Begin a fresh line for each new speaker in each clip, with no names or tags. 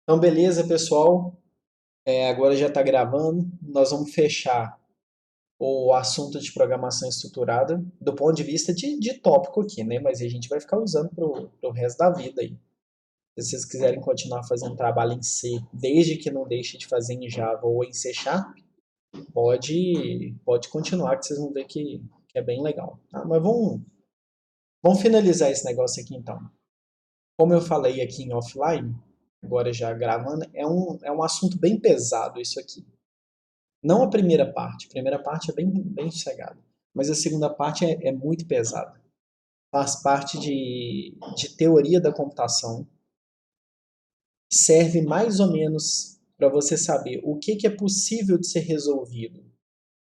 Então, beleza, pessoal. Agora já está gravando. Nós vamos fechar o assunto de programação estruturada do ponto de vista de tópico aqui, né? Mas a gente vai ficar usando pro resto da vida aí. Se vocês quiserem continuar fazendo trabalho em C, desde que não deixe de fazer em Java ou em C Sharp, pode continuar, que vocês vão ver que é bem legal. Tá? Mas vamos finalizar esse negócio aqui então. Como eu falei aqui em offline, agora já gravando, é um assunto bem pesado isso aqui. Não a primeira parte é bem sossegada, mas a segunda parte é muito pesada. Faz parte de teoria da computação, serve mais ou menos para você saber o que é possível de ser resolvido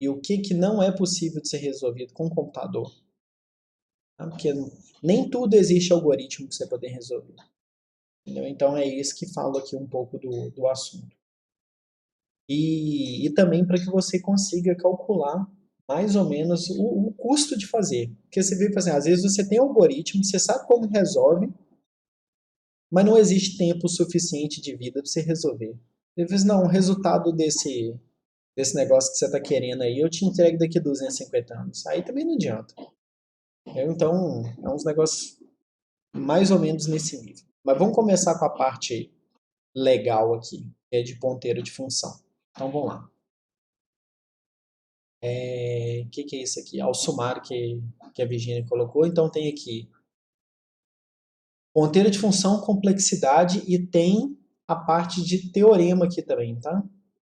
e o que não é possível de ser resolvido com o computador. Tá? Porque nem tudo existe algoritmo para você poder resolver. Entendeu? Então é isso que falo aqui um pouco do assunto. E também para que você consiga calcular mais ou menos o custo de fazer. Porque você vê, assim, às vezes você tem algoritmo, você sabe como resolve, mas não existe tempo suficiente de vida para você resolver. Você diz, não, o resultado desse negócio que você está querendo aí, eu te entrego daqui a 250 anos. Aí também não adianta. Então, é uns negócios mais ou menos nesse nível. Mas vamos começar com a parte legal aqui, que é de ponteiro de função. Então vamos lá. Que é isso aqui? Ao sumário que a Virginia colocou. Então tem aqui ponteiro de função, complexidade e tem a parte de teorema aqui também, tá?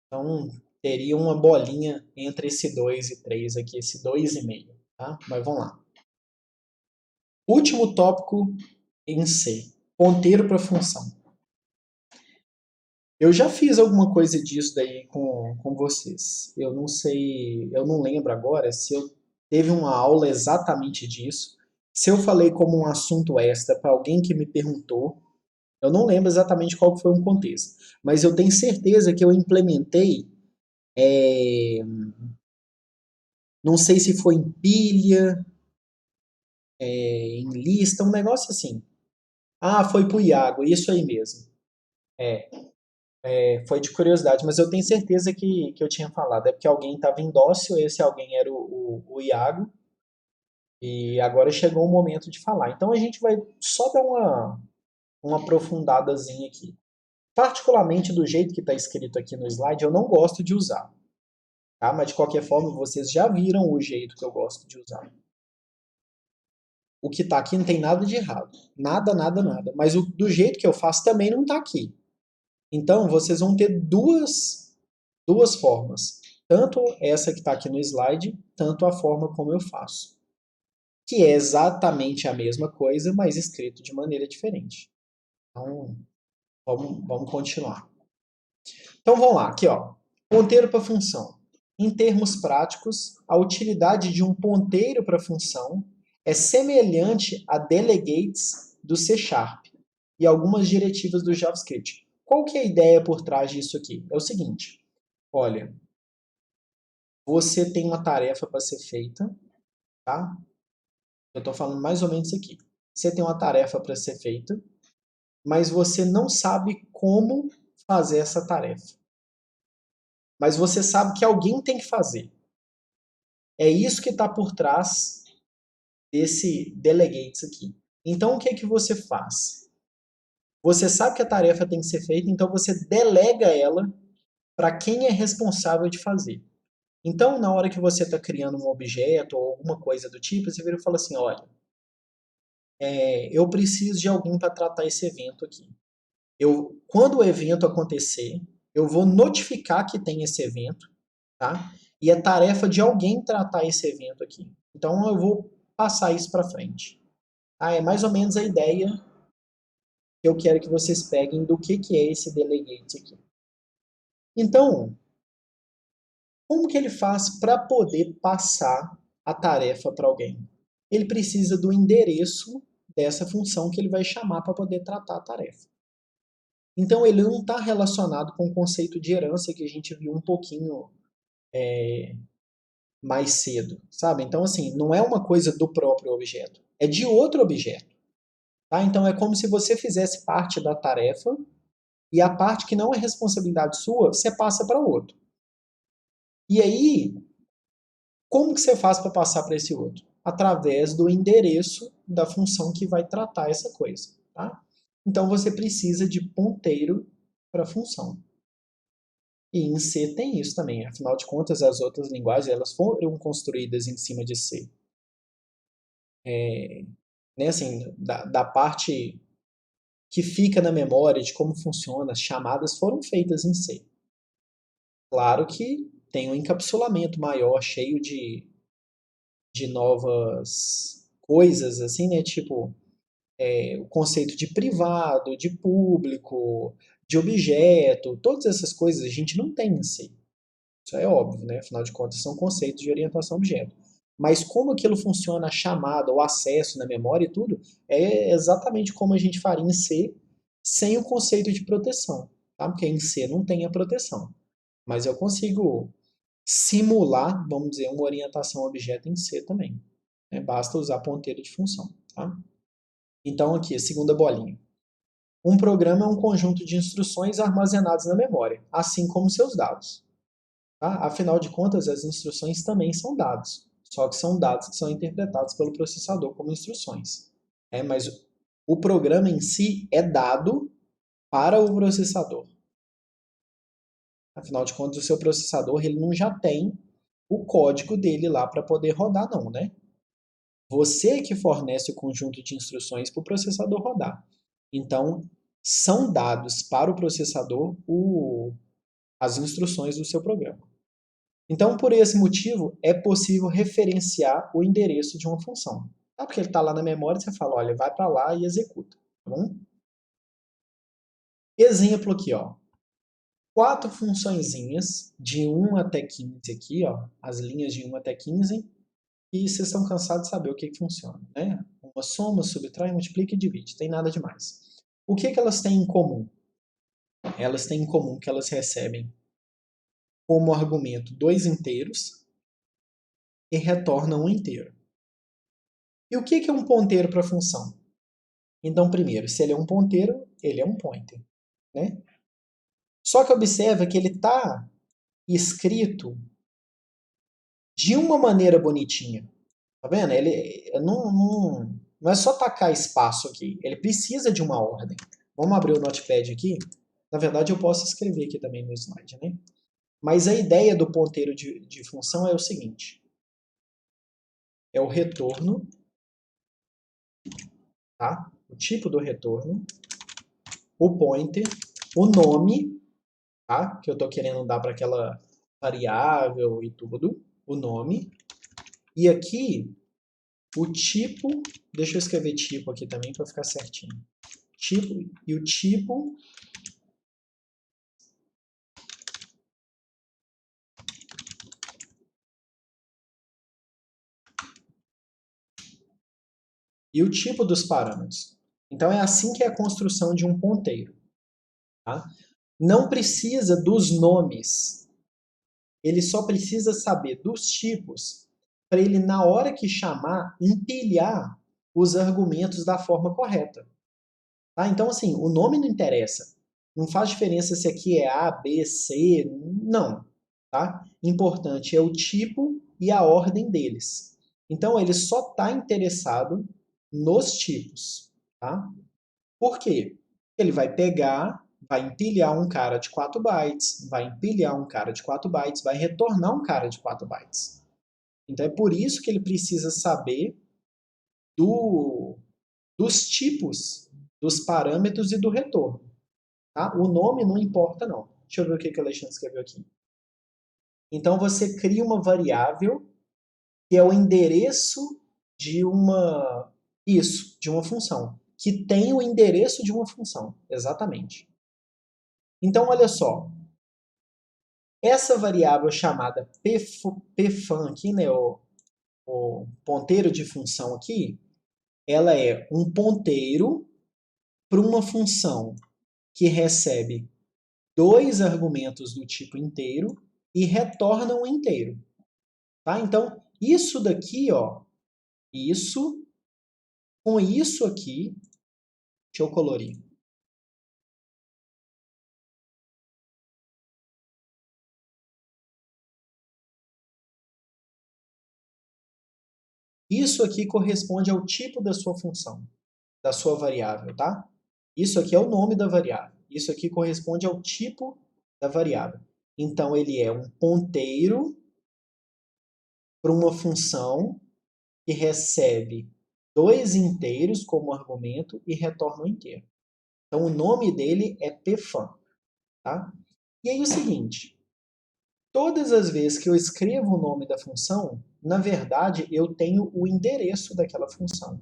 Então teria uma bolinha entre esse 2 e 3 aqui, esse 2,5, tá? Mas vamos lá. Último tópico em C, ponteiro para função. Eu já fiz alguma coisa disso daí com vocês. Eu não sei, eu não lembro agora se eu teve uma aula exatamente disso. Se eu falei como um assunto extra para alguém que me perguntou, eu não lembro exatamente qual foi o contexto. Mas eu tenho certeza que eu implementei, é, não sei se foi em pilha, em lista, um negócio assim. Ah, foi pro Iago, isso aí mesmo. É, foi de curiosidade, mas eu tenho certeza que eu tinha falado. É porque alguém estava em dócil, esse alguém era o Iago, e agora chegou o momento de falar. Então a gente vai só dar uma aprofundadazinha aqui. Particularmente do jeito que está escrito aqui no slide, eu não gosto de usar. Tá? Mas de qualquer forma, vocês já viram o jeito que eu gosto de usar. O que está aqui não tem nada de errado. Nada, nada, nada. Mas do jeito que eu faço também não está aqui. Então, vocês vão ter duas formas. Tanto essa que está aqui no slide, tanto a forma como eu faço. Que é exatamente a mesma coisa, mas escrito de maneira diferente. Então, vamos continuar. Então, vamos lá. Aqui, ó. Ponteiro para função. Em termos práticos, a utilidade de um ponteiro para função é semelhante a delegates do C Sharp e algumas diretivas do JavaScript. Qual que é a ideia por trás disso aqui? É o seguinte, olha, você tem uma tarefa para ser feita, tá? Eu estou falando mais ou menos isso aqui. Você tem uma tarefa para ser feita, mas você não sabe como fazer essa tarefa. Mas você sabe que alguém tem que fazer. É isso que está por trás desse delegates aqui. Então, o que é que você faz? Você sabe que a tarefa tem que ser feita, então você delega ela para quem é responsável de fazer. Então, na hora que você está criando um objeto ou alguma coisa do tipo, você vira e fala assim, olha, eu preciso de alguém para tratar esse evento aqui. Quando o evento acontecer, eu vou notificar que tem esse evento, tá? E é tarefa de alguém tratar esse evento aqui. Então, eu vou passar isso para frente. É mais ou menos a ideia que eu quero que vocês peguem do que é esse delegate aqui. Então, como que ele faz para poder passar a tarefa para alguém? Ele precisa do endereço dessa função que ele vai chamar para poder tratar a tarefa. Então, ele não está relacionado com o conceito de herança que a gente viu um pouquinho mais cedo, sabe? Então, assim, não é uma coisa do próprio objeto, é de outro objeto. Tá? Então, é como se você fizesse parte da tarefa e a parte que não é responsabilidade sua, você passa para outro. E aí, como que você faz para passar para esse outro? Através do endereço da função que vai tratar essa coisa. Tá? Então você precisa de ponteiro para a função. E em C tem isso também. Afinal de contas, as outras linguagens elas foram construídas em cima de C. Né, assim, da parte que fica na memória de como funciona, as chamadas foram feitas em C. Claro que tem um encapsulamento maior, cheio de novas coisas, assim, né? Tipo, o conceito de privado, de público, de objeto, todas essas coisas a gente não tem em C. Isso é óbvio, né? Afinal de contas, são conceitos de orientação a objeto. Mas como aquilo funciona, a chamada, o acesso na memória e tudo, é exatamente como a gente faria em C, sem o conceito de proteção. Tá? Porque em C não tem a proteção. Mas eu consigo simular, vamos dizer, uma orientação a objeto em C também. Né? Basta usar ponteiro de função. Tá? Então, aqui, a segunda bolinha. Um programa é um conjunto de instruções armazenadas na memória, assim como seus dados. Tá? Afinal de contas, as instruções também são dados, só que são dados que são interpretados pelo processador como instruções. Mas o programa em si é dado para o processador. Afinal de contas, o seu processador ele não já tem o código dele lá para poder rodar, não, né? Você que fornece o conjunto de instruções para o processador rodar. Então, são dados para o processador as instruções do seu programa. Então, por esse motivo, é possível referenciar o endereço de uma função. Tá? Porque ele está lá na memória, você fala, olha, vai para lá e executa. Tá bom? Exemplo aqui, ó. 4 funçõezinhas de 1 até 15 aqui, ó. As linhas de 1 até 15. E vocês estão cansados de saber o que funciona, né? Uma soma, subtrai, multiplica e divide. Tem nada demais. O que elas têm em comum? Elas têm em comum que elas recebem como argumento 2 inteiros e retornam um inteiro. E o que é um ponteiro para a função? Então, primeiro, se ele é um ponteiro, ele é um pointer. Né? Só que observa que ele está escrito de uma maneira bonitinha. Tá vendo? Ele não é só tacar espaço aqui. Ele precisa de uma ordem. Vamos abrir o Notepad aqui. Na verdade, eu posso escrever aqui também no slide. Né? Mas a ideia do ponteiro de função é o seguinte. É o retorno. Tá? O tipo do retorno. O pointer. O nome. Tá? Que eu estou querendo dar para aquela variável e tudo. O nome. E aqui, o tipo, deixa eu escrever tipo aqui também para ficar certinho. Tipo, e o tipo dos parâmetros. Então é assim que é a construção de um ponteiro. Tá? Não precisa dos nomes, ele só precisa saber dos tipos para ele, na hora que chamar, empilhar os argumentos da forma correta. Tá? Então, assim, o nome não interessa. Não faz diferença se aqui é A, B, C, não. Tá? Importante é o tipo e a ordem deles. Então, ele só está interessado nos tipos. Tá? Por quê? Ele vai pegar, vai empilhar um cara de 4 bytes, vai empilhar um cara de 4 bytes, vai retornar um cara de 4 bytes. Então, é por isso que ele precisa saber dos tipos, dos parâmetros e do retorno. Tá? O nome não importa, não. Deixa eu ver o que o Alexandre escreveu aqui. Então, você cria uma variável que é o endereço de de uma função. Que tem o endereço de uma função. Exatamente. Então, olha só. Essa variável chamada pfan aqui, né, o ponteiro de função aqui, ela é um ponteiro para uma função que recebe 2 argumentos do tipo inteiro e retorna um inteiro. Tá? Então, isso daqui, ó, isso, com isso aqui, deixa eu colorir. Isso aqui corresponde ao tipo da sua função, da sua variável, tá? Isso aqui é o nome da variável. Isso aqui corresponde ao tipo da variável. Então, ele é um ponteiro para uma função que recebe dois inteiros como argumento e retorna um inteiro. Então, o nome dele é pfun, tá? E aí o seguinte, todas as vezes que eu escrevo o nome da função, na verdade, eu tenho o endereço daquela função.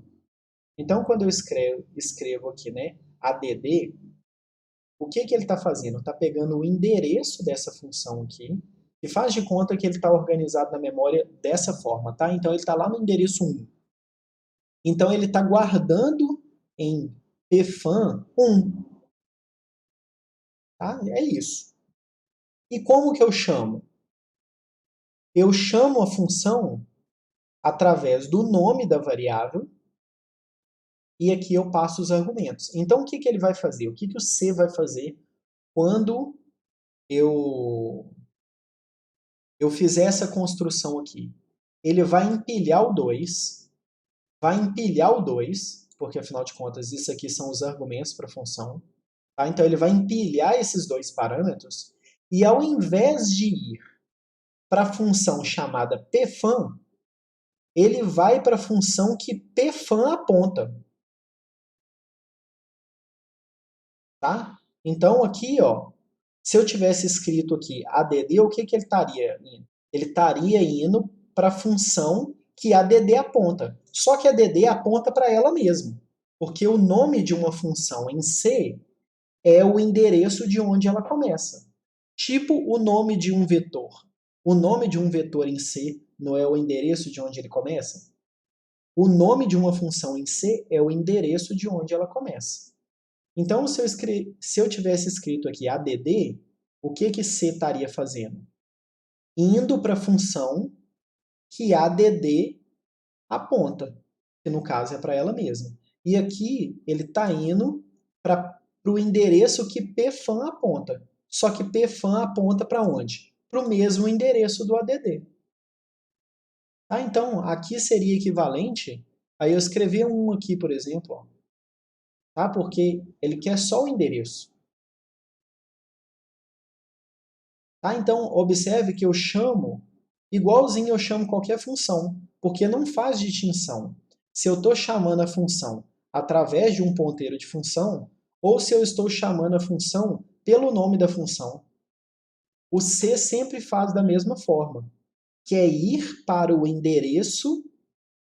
Então, quando eu escrevo aqui, né, add, o que ele está fazendo? Está pegando o endereço dessa função aqui e faz de conta que ele está organizado na memória dessa forma, tá? Então, ele está lá no endereço 1. Então, ele está guardando em pfun 1. Tá? É isso. E como que eu chamo? Eu chamo a função através do nome da variável e aqui eu passo os argumentos. Então, o que ele vai fazer? O que o C vai fazer quando eu fizer essa construção aqui? Ele vai empilhar o 2, porque afinal de contas isso aqui são os argumentos para a função. Tá? Então, ele vai empilhar esses dois parâmetros e ao invés de ir para a função chamada pfun, ele vai para a função que pfun aponta. Tá? Então, aqui, ó, se eu tivesse escrito aqui add, o que ele estaria indo? Ele estaria indo para a função que add aponta. Só que add aponta para ela mesma, porque o nome de uma função em C é o endereço de onde ela começa. Tipo o nome de um vetor. O nome de um vetor em C não é o endereço de onde ele começa? O nome de uma função em C é o endereço de onde ela começa. Então, se eu tivesse escrito aqui add, o que C estaria fazendo? Indo para a função que add aponta, que no caso é para ela mesma. E aqui ele está indo para o endereço que pfun aponta. Só que pfun aponta para onde? Para o mesmo endereço do add. Ah, então, aqui seria equivalente a eu escrever um aqui, por exemplo, ó, tá? Porque ele quer só o endereço. Tá? Então, observe que eu chamo, igualzinho eu chamo qualquer função, porque não faz distinção se eu estou chamando a função através de um ponteiro de função ou se eu estou chamando a função pelo nome da função. O C sempre faz da mesma forma, que é ir para o endereço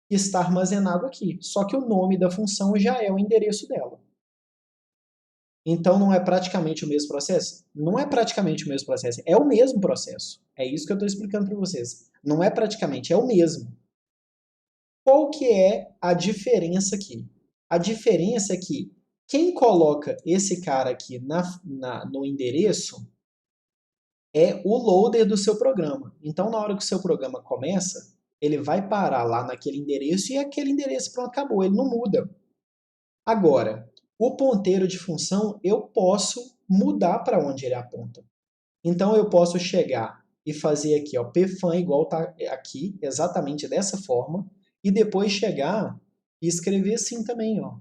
que está armazenado aqui. Só que o nome da função já é o endereço dela. Então não é praticamente o mesmo processo? Não é praticamente o mesmo processo, é o mesmo processo. É isso que eu estou explicando para vocês. Não é praticamente, é o mesmo. Qual que é a diferença aqui? A diferença é que quem coloca esse cara aqui no endereço é o loader do seu programa. Então na hora que o seu programa começa, ele vai parar lá naquele endereço e aquele endereço pronto, acabou, ele não muda. Agora, o ponteiro de função eu posso mudar para onde ele aponta. Então eu posso chegar e fazer aqui, ó, pfun igual tá aqui, exatamente dessa forma, e depois chegar e escrever assim também, ó.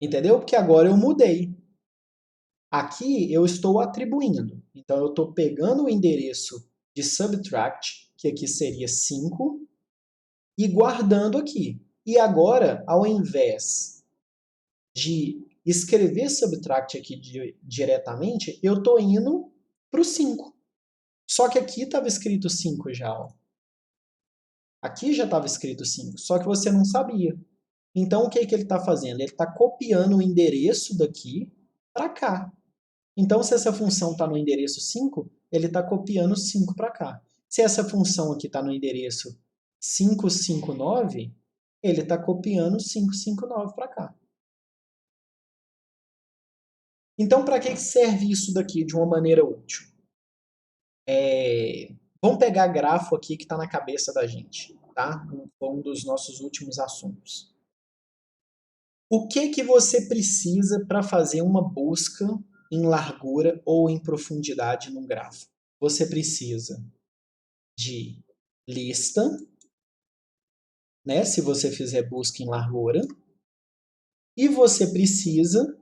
Entendeu? Porque agora eu mudei. Aqui eu estou atribuindo. Então eu estou pegando o endereço de subtract, que aqui seria 5, e guardando aqui. E agora, ao invés de escrever subtract aqui diretamente, eu estou indo para o 5. Só que aqui estava escrito 5 já. Ó. Aqui já estava escrito 5, só que você não sabia. Então, o que ele está fazendo? Ele está copiando o endereço daqui para cá. Então, se essa função está no endereço 5, ele está copiando 5 para cá. Se essa função aqui está no endereço 559, ele está copiando 559 para cá. Então, para que serve isso daqui de uma maneira útil? Vamos pegar grafo aqui que está na cabeça da gente, tá? Foi um dos nossos últimos assuntos. O que você precisa para fazer uma busca em largura ou em profundidade num grafo? Você precisa de lista, né, se você fizer busca em largura, e você precisa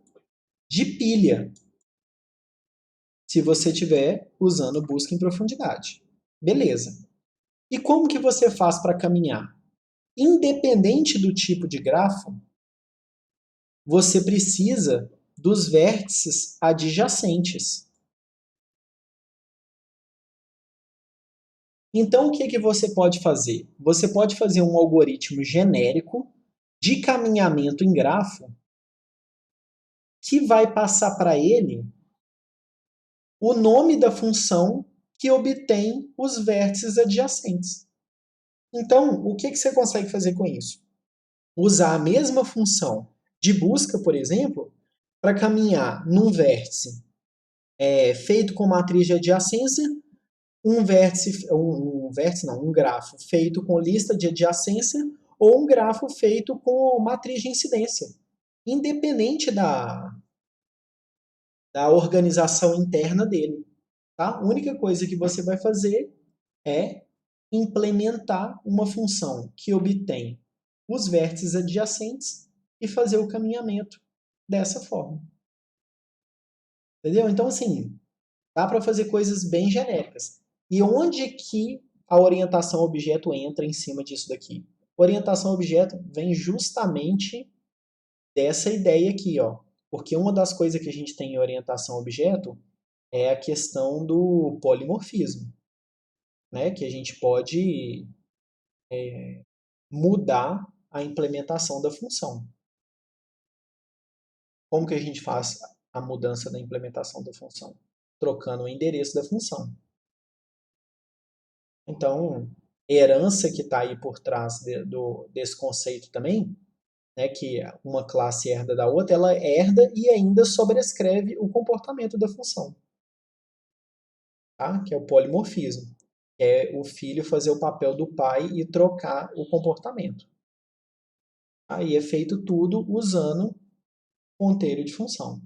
de pilha, se você estiver usando busca em profundidade. Beleza. E como que você faz para caminhar? Independente do tipo de grafo, você precisa dos vértices adjacentes. Então, o que você pode fazer? Você pode fazer um algoritmo genérico de caminhamento em grafo que vai passar para ele o nome da função que obtém os vértices adjacentes. Então, o que você consegue fazer com isso? Usar a mesma função de busca, por exemplo, para caminhar num vértice feito com matriz de adjacência, um grafo feito com lista de adjacência ou um grafo feito com matriz de incidência. Independente da organização interna dele. Tá? A única coisa que você vai fazer é implementar uma função que obtém os vértices adjacentes e fazer o caminhamento dessa forma. Entendeu? Então, assim, dá para fazer coisas bem genéricas. E onde que a orientação objeto entra em cima disso daqui? Orientação objeto vem justamente dessa ideia aqui, ó. Porque uma das coisas que a gente tem em orientação objeto é a questão do polimorfismo, né? Que a gente pode mudar a implementação da função. Como que a gente faz a mudança da implementação da função? Trocando o endereço da função. Então, herança que está aí por trás desse conceito também, né, que uma classe herda da outra, ela herda e ainda sobrescreve o comportamento da função. Tá? Que é o polimorfismo. É o filho fazer o papel do pai e trocar o comportamento. Aí é feito tudo usando ponteiro de função.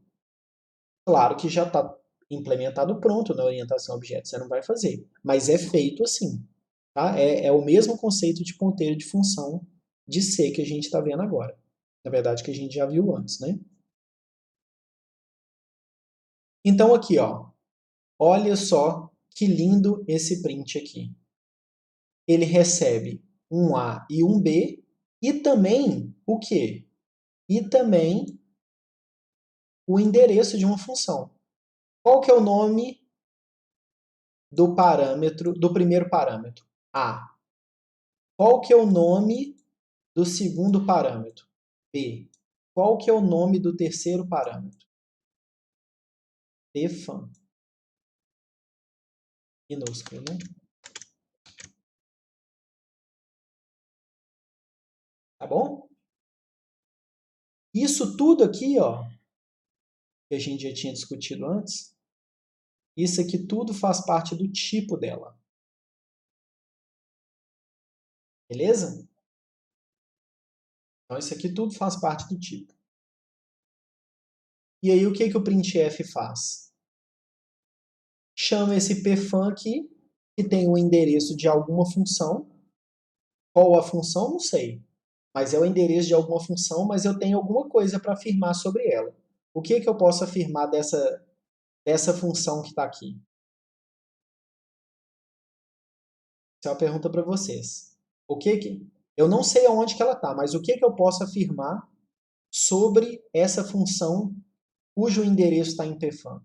Claro que já está implementado pronto na orientação a objeto, você não vai fazer. Mas é feito assim. Tá? É o mesmo conceito de ponteiro de função de C que a gente está vendo agora. Na verdade, que a gente já viu antes, né? Então aqui, ó, olha só que lindo esse print aqui. Ele recebe um A e um B e também o quê? E também o endereço de uma função. Qual que é o nome do parâmetro, do primeiro parâmetro? A. Qual que é o nome do segundo parâmetro? B. Qual que é o nome do terceiro parâmetro? Defan. Minúsculo, né? Tá bom? Isso tudo aqui, ó, que a gente já tinha discutido antes, isso aqui tudo faz parte do tipo dela. Beleza? Então, isso aqui tudo faz parte do tipo. E aí, o que o printf faz? Chama esse pfan aqui, que tem o endereço de alguma função. Qual a função? Não sei. Mas é o endereço de alguma função, mas eu tenho alguma coisa para afirmar sobre ela. O que eu posso afirmar dessa função que está aqui? Essa é uma pergunta para vocês. Eu não sei aonde que ela está, mas o que eu posso afirmar sobre essa função cujo endereço está em pfan?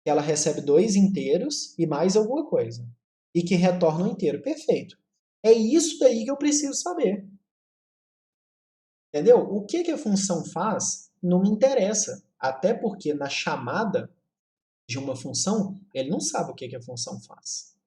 Que ela recebe 2 inteiros e mais alguma coisa. E que retorna um inteiro. Perfeito. É isso daí que eu preciso saber. Entendeu? O que a função faz não me interessa. Até porque na chamada de uma função, ele não sabe o que a função faz.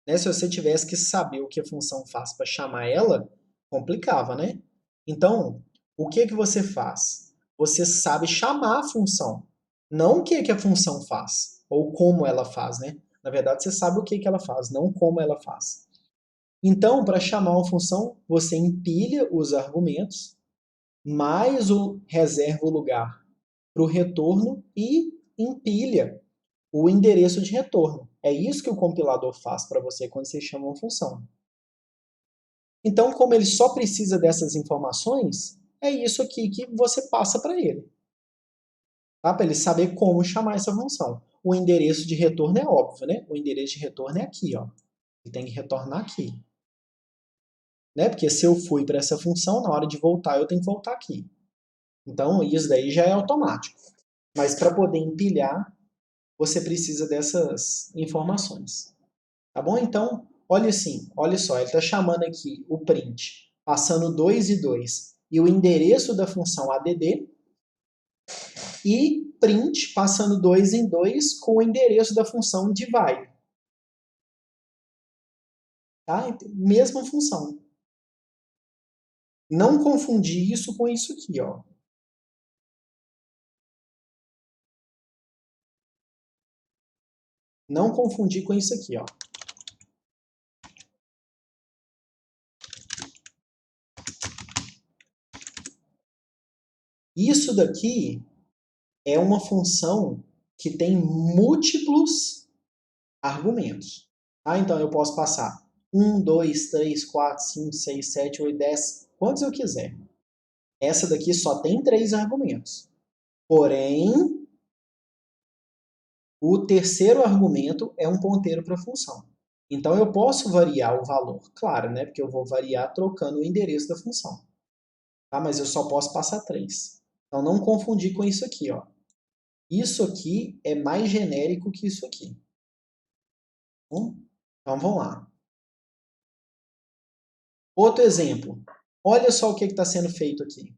Né? Se você tivesse que saber o que a função faz para chamar ela, complicava, né? Então, o que você faz? Você sabe chamar a função, não o que a função faz, ou como ela faz, né? Na verdade, você sabe o que ela faz, não como ela faz. Então, para chamar uma função, você empilha os argumentos, mais reserva o lugar para o retorno e empilha o endereço de retorno. É isso que o compilador faz para você quando você chama uma função. Então, como ele só precisa dessas informações, é isso aqui que você passa para ele. Tá? Para ele saber como chamar essa função. O endereço de retorno é óbvio, né? O endereço de retorno é aqui, ó. Ele tem que retornar aqui. Né? Porque se eu fui para essa função, na hora de voltar, eu tenho que voltar aqui. Então, isso daí já é automático. Mas para poder empilhar, você precisa dessas informações. Tá bom? Então, olha assim, olha só, ele está chamando aqui o print, passando 2 e 2, e o endereço da função add, e print passando 2 em 2 com o endereço da função divide. Tá? Mesma função. Não confundir isso com isso aqui, ó. Não confundir com isso aqui, ó. Isso daqui é uma função que tem múltiplos argumentos. Ah, então eu posso passar 1, 2, 3, 4, 5, 6, 7, 8, 10, quantos eu quiser. Essa daqui só tem 3 argumentos. Porém, o terceiro argumento é um ponteiro para a função. Então eu posso variar o valor, claro, né? Porque eu vou variar trocando o endereço da função. Tá? Mas eu só posso passar 3. Então não confundir com isso aqui, ó. Isso aqui é mais genérico que isso aqui. Então vamos lá. Outro exemplo. Olha só o que está sendo feito aqui.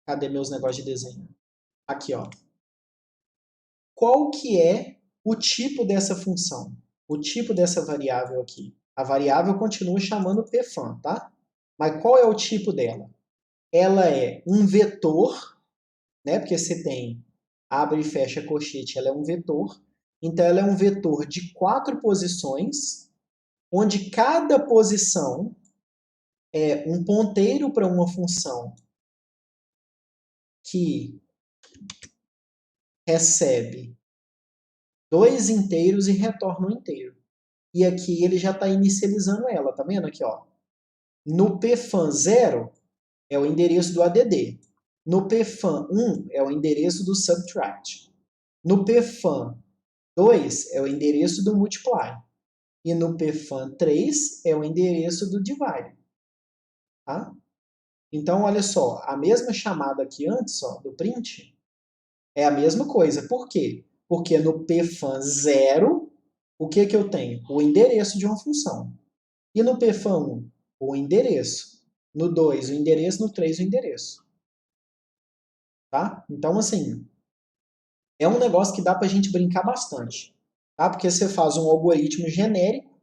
Cadê meus negócios de desenho? Aqui, ó. Qual que é o tipo dessa função? O tipo dessa variável aqui? A variável continua chamando pfan, tá? Mas qual é o tipo dela? Ela é um vetor, né? Porque você tem abre e fecha colchete, ela é um vetor. Então, ela é um vetor de 4 posições, onde cada posição é um ponteiro para uma função que recebe 2 inteiros e retorna um inteiro. E aqui ele já está inicializando ela, tá vendo aqui, ó? No pfan 0 é o endereço do add. No pfan 1 é o endereço do subtract. No pfan 2 é o endereço do multiply. E no pfan 3 é o endereço do divide. Tá? Então, olha só, a mesma chamada aqui antes, ó, do print, é a mesma coisa. Por quê? Porque no pfan 0, o que, que eu tenho? O endereço de uma função. E no pfan 1, o endereço. No 2, o endereço. No 3, o endereço. Tá? Então, assim, é um negócio que dá pra gente brincar bastante. Tá? Porque você faz um algoritmo genérico,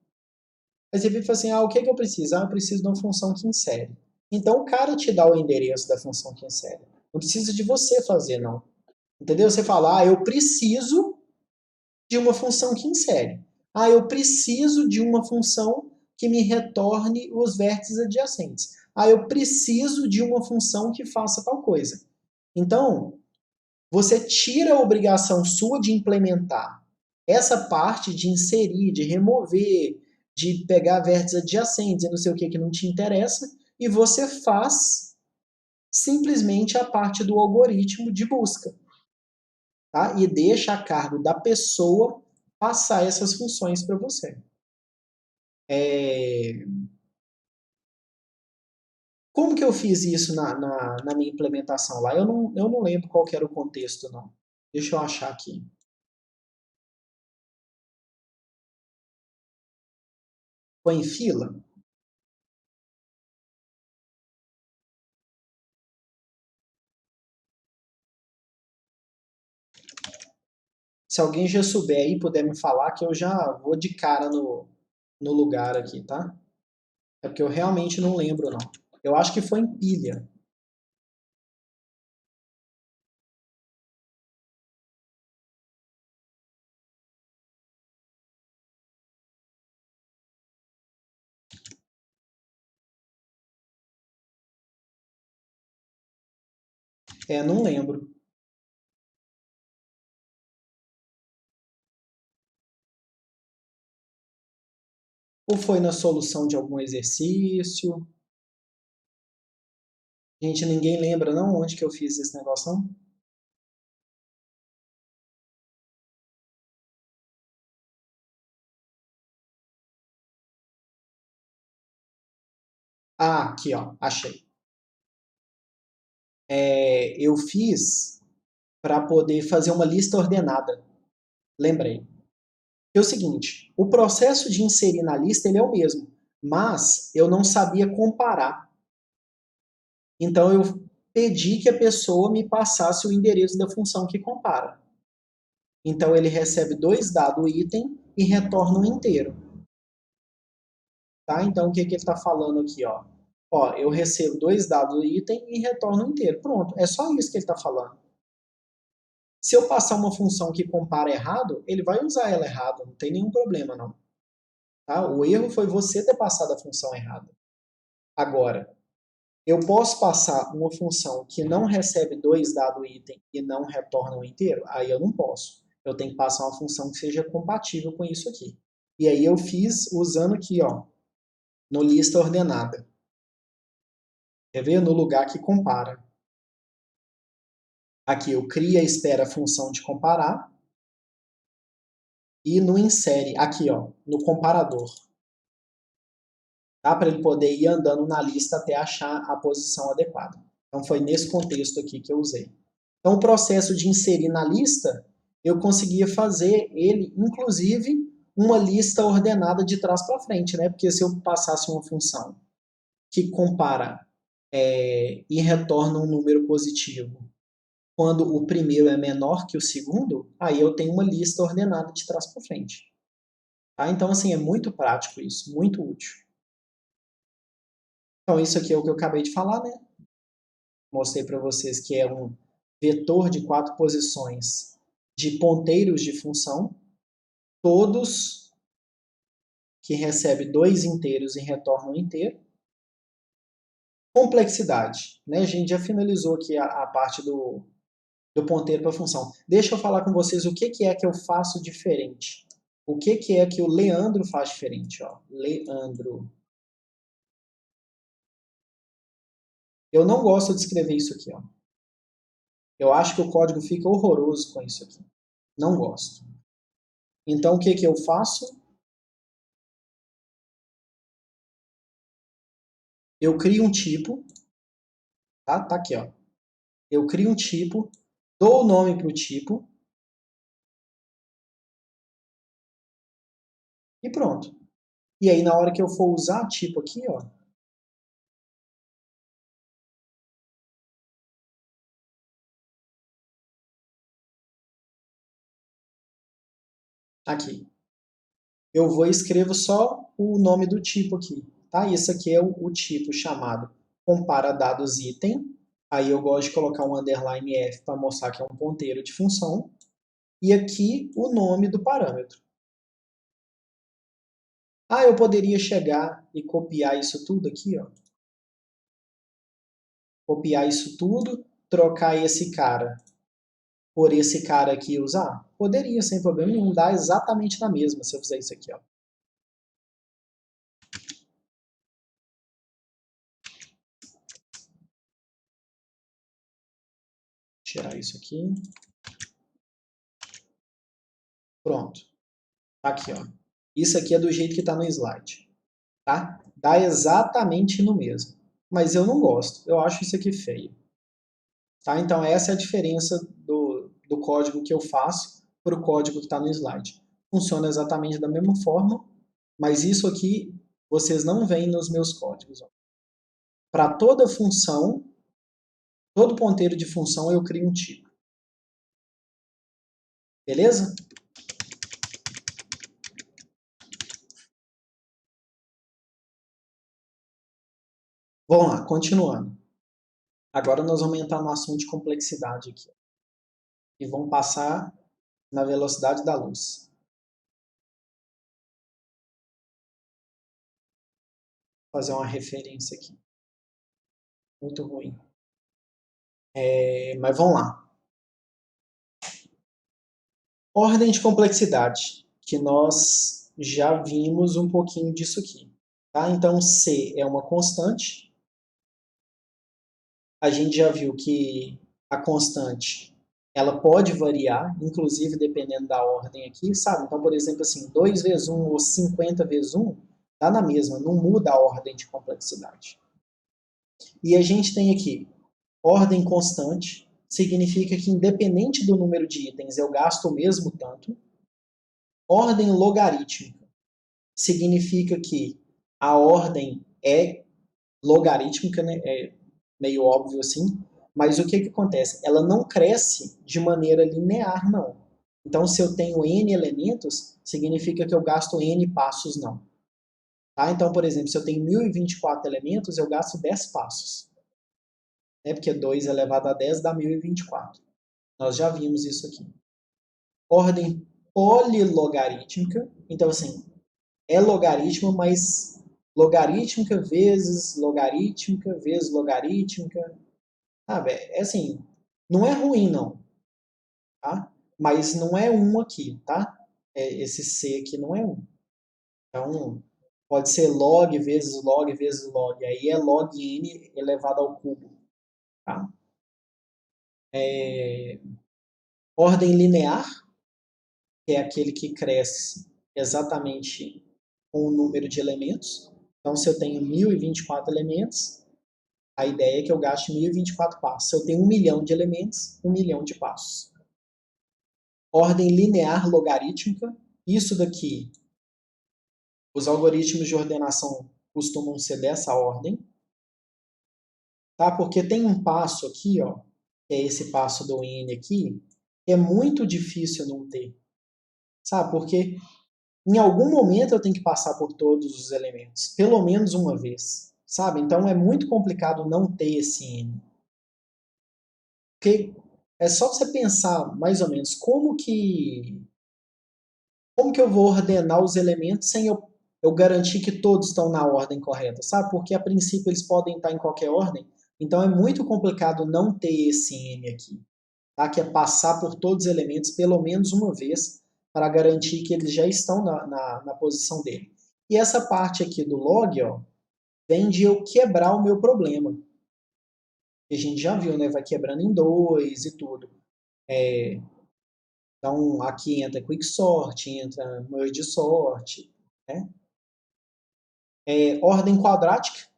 aí você fica assim, o que, que eu preciso? Eu preciso de uma função que insere. Então, o cara te dá o endereço da função que insere. Não precisa de você fazer, não. Entendeu? Você fala, eu preciso de uma função que insere. Eu preciso de uma função que me retorne os vértices adjacentes. Eu preciso de uma função que faça tal coisa. Então, você tira a obrigação sua de implementar essa parte de inserir, de remover, de pegar vértices adjacentes e não sei o que não te interessa, e você faz simplesmente a parte do algoritmo de busca. Tá? E deixa a cargo da pessoa passar essas funções para você. Como que eu fiz isso na minha implementação lá? Eu não lembro qual que era o contexto, não. Deixa eu achar aqui. Foi em fila? Se alguém já souber aí, puder me falar, que eu já vou de cara no lugar aqui, tá? É porque eu realmente não lembro, não. Eu acho que foi em pilha. Não lembro. Ou foi na solução de algum exercício? Gente, ninguém lembra não onde que eu fiz esse negócio, não? Ah, aqui, ó, achei. Eu fiz para poder fazer uma lista ordenada. Lembrei. É o seguinte, o processo de inserir na lista ele é o mesmo, mas eu não sabia comparar. Então eu pedi que a pessoa me passasse o endereço da função que compara. Então ele recebe dois dados item e retorna um inteiro. Tá? Então o que, que ele está falando aqui? Ó, eu recebo dois dados item e retorno um inteiro. Pronto, é só isso que ele está falando. Se eu passar uma função que compara errado, ele vai usar ela errado, não tem nenhum problema não. Tá? O erro foi você ter passado a função errada. Agora, eu posso passar uma função que não recebe dois dados item e não retorna um inteiro? Aí eu não posso. Eu tenho que passar uma função que seja compatível com isso aqui. E aí eu fiz usando aqui, ó, no lista ordenada. Quer ver? No lugar que compara. Aqui eu cria e espera a função de comparar. E no insere, aqui, ó, no comparador. Tá? Para ele poder ir andando na lista até achar a posição adequada. Então foi nesse contexto aqui que eu usei. Então o processo de inserir na lista, eu conseguia fazer ele, inclusive, uma lista ordenada de trás para frente, né? Porque se eu passasse uma função que compara e retorna um número positivo quando o primeiro é menor que o segundo, aí eu tenho uma lista ordenada de trás para frente. Tá? Então, assim, é muito prático isso, muito útil. Então, isso aqui é o que eu acabei de falar, né? Mostrei para vocês que é um vetor de 4 posições de ponteiros de função, todos que recebem dois inteiros e retornam um inteiro. Complexidade. Né? A gente já finalizou aqui a parte do ponteiro para a função. Deixa eu falar com vocês o que é que eu faço diferente. O que é que o Leandro faz diferente? Ó. Leandro. Eu não gosto de escrever isso aqui. Ó. Eu acho que o código fica horroroso com isso aqui. Não gosto. Então, o que eu faço? Eu crio um tipo, tá? Tá aqui, ó. Eu crio um tipo, dou o nome para o tipo e pronto. E aí, na hora que eu for usar tipo aqui, ó, aqui, eu vou e escrevo só o nome do tipo aqui, tá? Isso aqui é o tipo chamado compara dados item. Aí eu gosto de colocar um underline F para mostrar que é um ponteiro de função. E aqui o nome do parâmetro. Ah, eu poderia chegar e copiar isso tudo aqui, ó. Copiar isso tudo, trocar esse cara por esse cara aqui e usar? Poderia, sem problema nenhum, dar exatamente na mesma se eu fizer isso aqui, ó. Tirar isso aqui. Pronto. Tá aqui, ó. Isso aqui é do jeito que está no slide. Tá? Dá exatamente no mesmo. Mas eu não gosto. Eu acho isso aqui feio. Tá? Então essa é a diferença do código que eu faço para o código que está no slide. Funciona exatamente da mesma forma, mas isso aqui vocês não veem nos meus códigos. Para toda função, todo ponteiro de função eu crio um tipo. Beleza? Vamos lá, continuando. Agora nós vamos entrar no assunto de complexidade aqui. E vamos passar na velocidade da luz. Vou fazer uma referência aqui. Muito ruim. Mas vamos lá. Ordem de complexidade, que nós já vimos um pouquinho disso aqui. Tá? Então, C é uma constante. A gente já viu que a constante ela pode variar, inclusive dependendo da ordem aqui, sabe? Então, por exemplo, assim, 2 vezes 1 ou 50 vezes 1 dá na mesma, não muda a ordem de complexidade. E a gente tem aqui ordem constante, significa que independente do número de itens eu gasto o mesmo tanto. Ordem logarítmica significa que a ordem é logarítmica, né? É meio óbvio assim, mas o que acontece? Ela não cresce de maneira linear, não. Então, se eu tenho n elementos, significa que eu gasto n passos, não. Tá? Então, por exemplo, se eu tenho 1024 elementos, eu gasto 10 passos. Né? Porque 2 elevado a 10 dá 1024. Nós já vimos isso aqui. Ordem polilogarítmica. Então, assim, é logaritmo, mas logarítmica vezes logarítmica vezes logarítmica. Sabe? É assim, não é ruim, não. Tá? Mas não é um aqui, tá? Esse C aqui não é um. Então, pode ser log vezes log vezes log. Aí é log n elevado ao cubo. Tá? Ordem linear, que é aquele que cresce exatamente com o número de elementos. Então, se eu tenho 1024 elementos, a ideia é que eu gaste 1024 passos. Se eu tenho 1 milhão de elementos, 1 milhão de passos. Ordem linear logarítmica, isso daqui, os algoritmos de ordenação costumam ser dessa ordem, tá? Porque tem um passo aqui, ó, que é esse passo do n aqui, que é muito difícil não ter, sabe? Porque em algum momento eu tenho que passar por todos os elementos, pelo menos uma vez, sabe? Então é muito complicado não ter esse n. Porque é só você pensar mais ou menos como que eu vou ordenar os elementos sem eu garantir que todos estão na ordem correta, sabe? Porque a princípio eles podem estar em qualquer ordem, então é muito complicado não ter esse n aqui, tá? Que é passar por todos os elementos pelo menos uma vez para garantir que eles já estão na posição dele. E essa parte aqui do log, ó, vem de eu quebrar o meu problema. Que a gente já viu, né? Vai quebrando em dois e tudo. Então, aqui entra quicksort, entra merge sort, né? Ordem quadrática.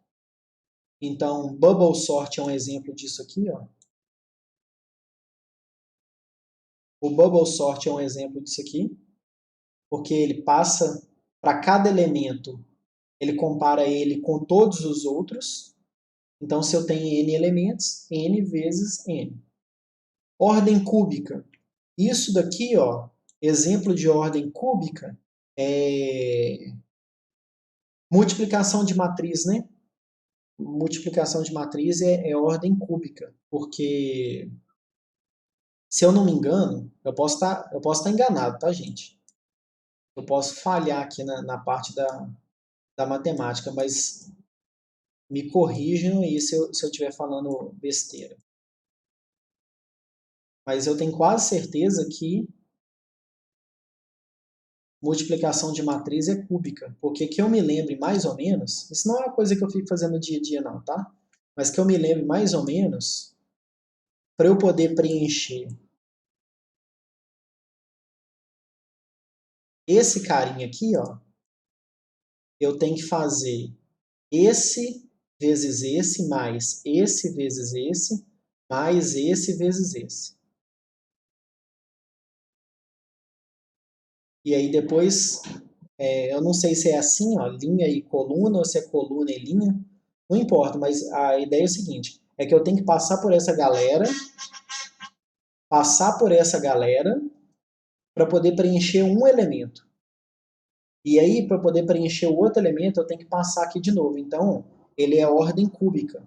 Então, bubble sort é um exemplo disso aqui, ó. O bubble sort é um exemplo disso aqui, porque ele passa para cada elemento, ele compara ele com todos os outros. Então, se eu tenho n elementos, n vezes n. Ordem cúbica. Isso daqui, ó, exemplo de ordem cúbica, é multiplicação de matriz, né? Multiplicação de matriz é ordem cúbica, porque, se eu não me engano, eu posso estar enganado, tá, gente? Eu posso falhar aqui na parte da matemática, mas me corrijam aí se eu estiver falando besteira. Mas eu tenho quase certeza que multiplicação de matriz é cúbica, porque que eu me lembre mais ou menos, isso não é uma coisa que eu fico fazendo no dia a dia não, tá? Mas que eu me lembre mais ou menos, para eu poder preencher esse carinha aqui, ó, eu tenho que fazer esse vezes esse, mais esse vezes esse, mais esse vezes esse. E aí depois, eu não sei se é assim, ó, linha e coluna, ou se é coluna e linha, não importa, mas a ideia é o seguinte, é que eu tenho que passar por essa galera, para poder preencher um elemento. E aí, para poder preencher o outro elemento, eu tenho que passar aqui de novo. Então, ele é ordem cúbica.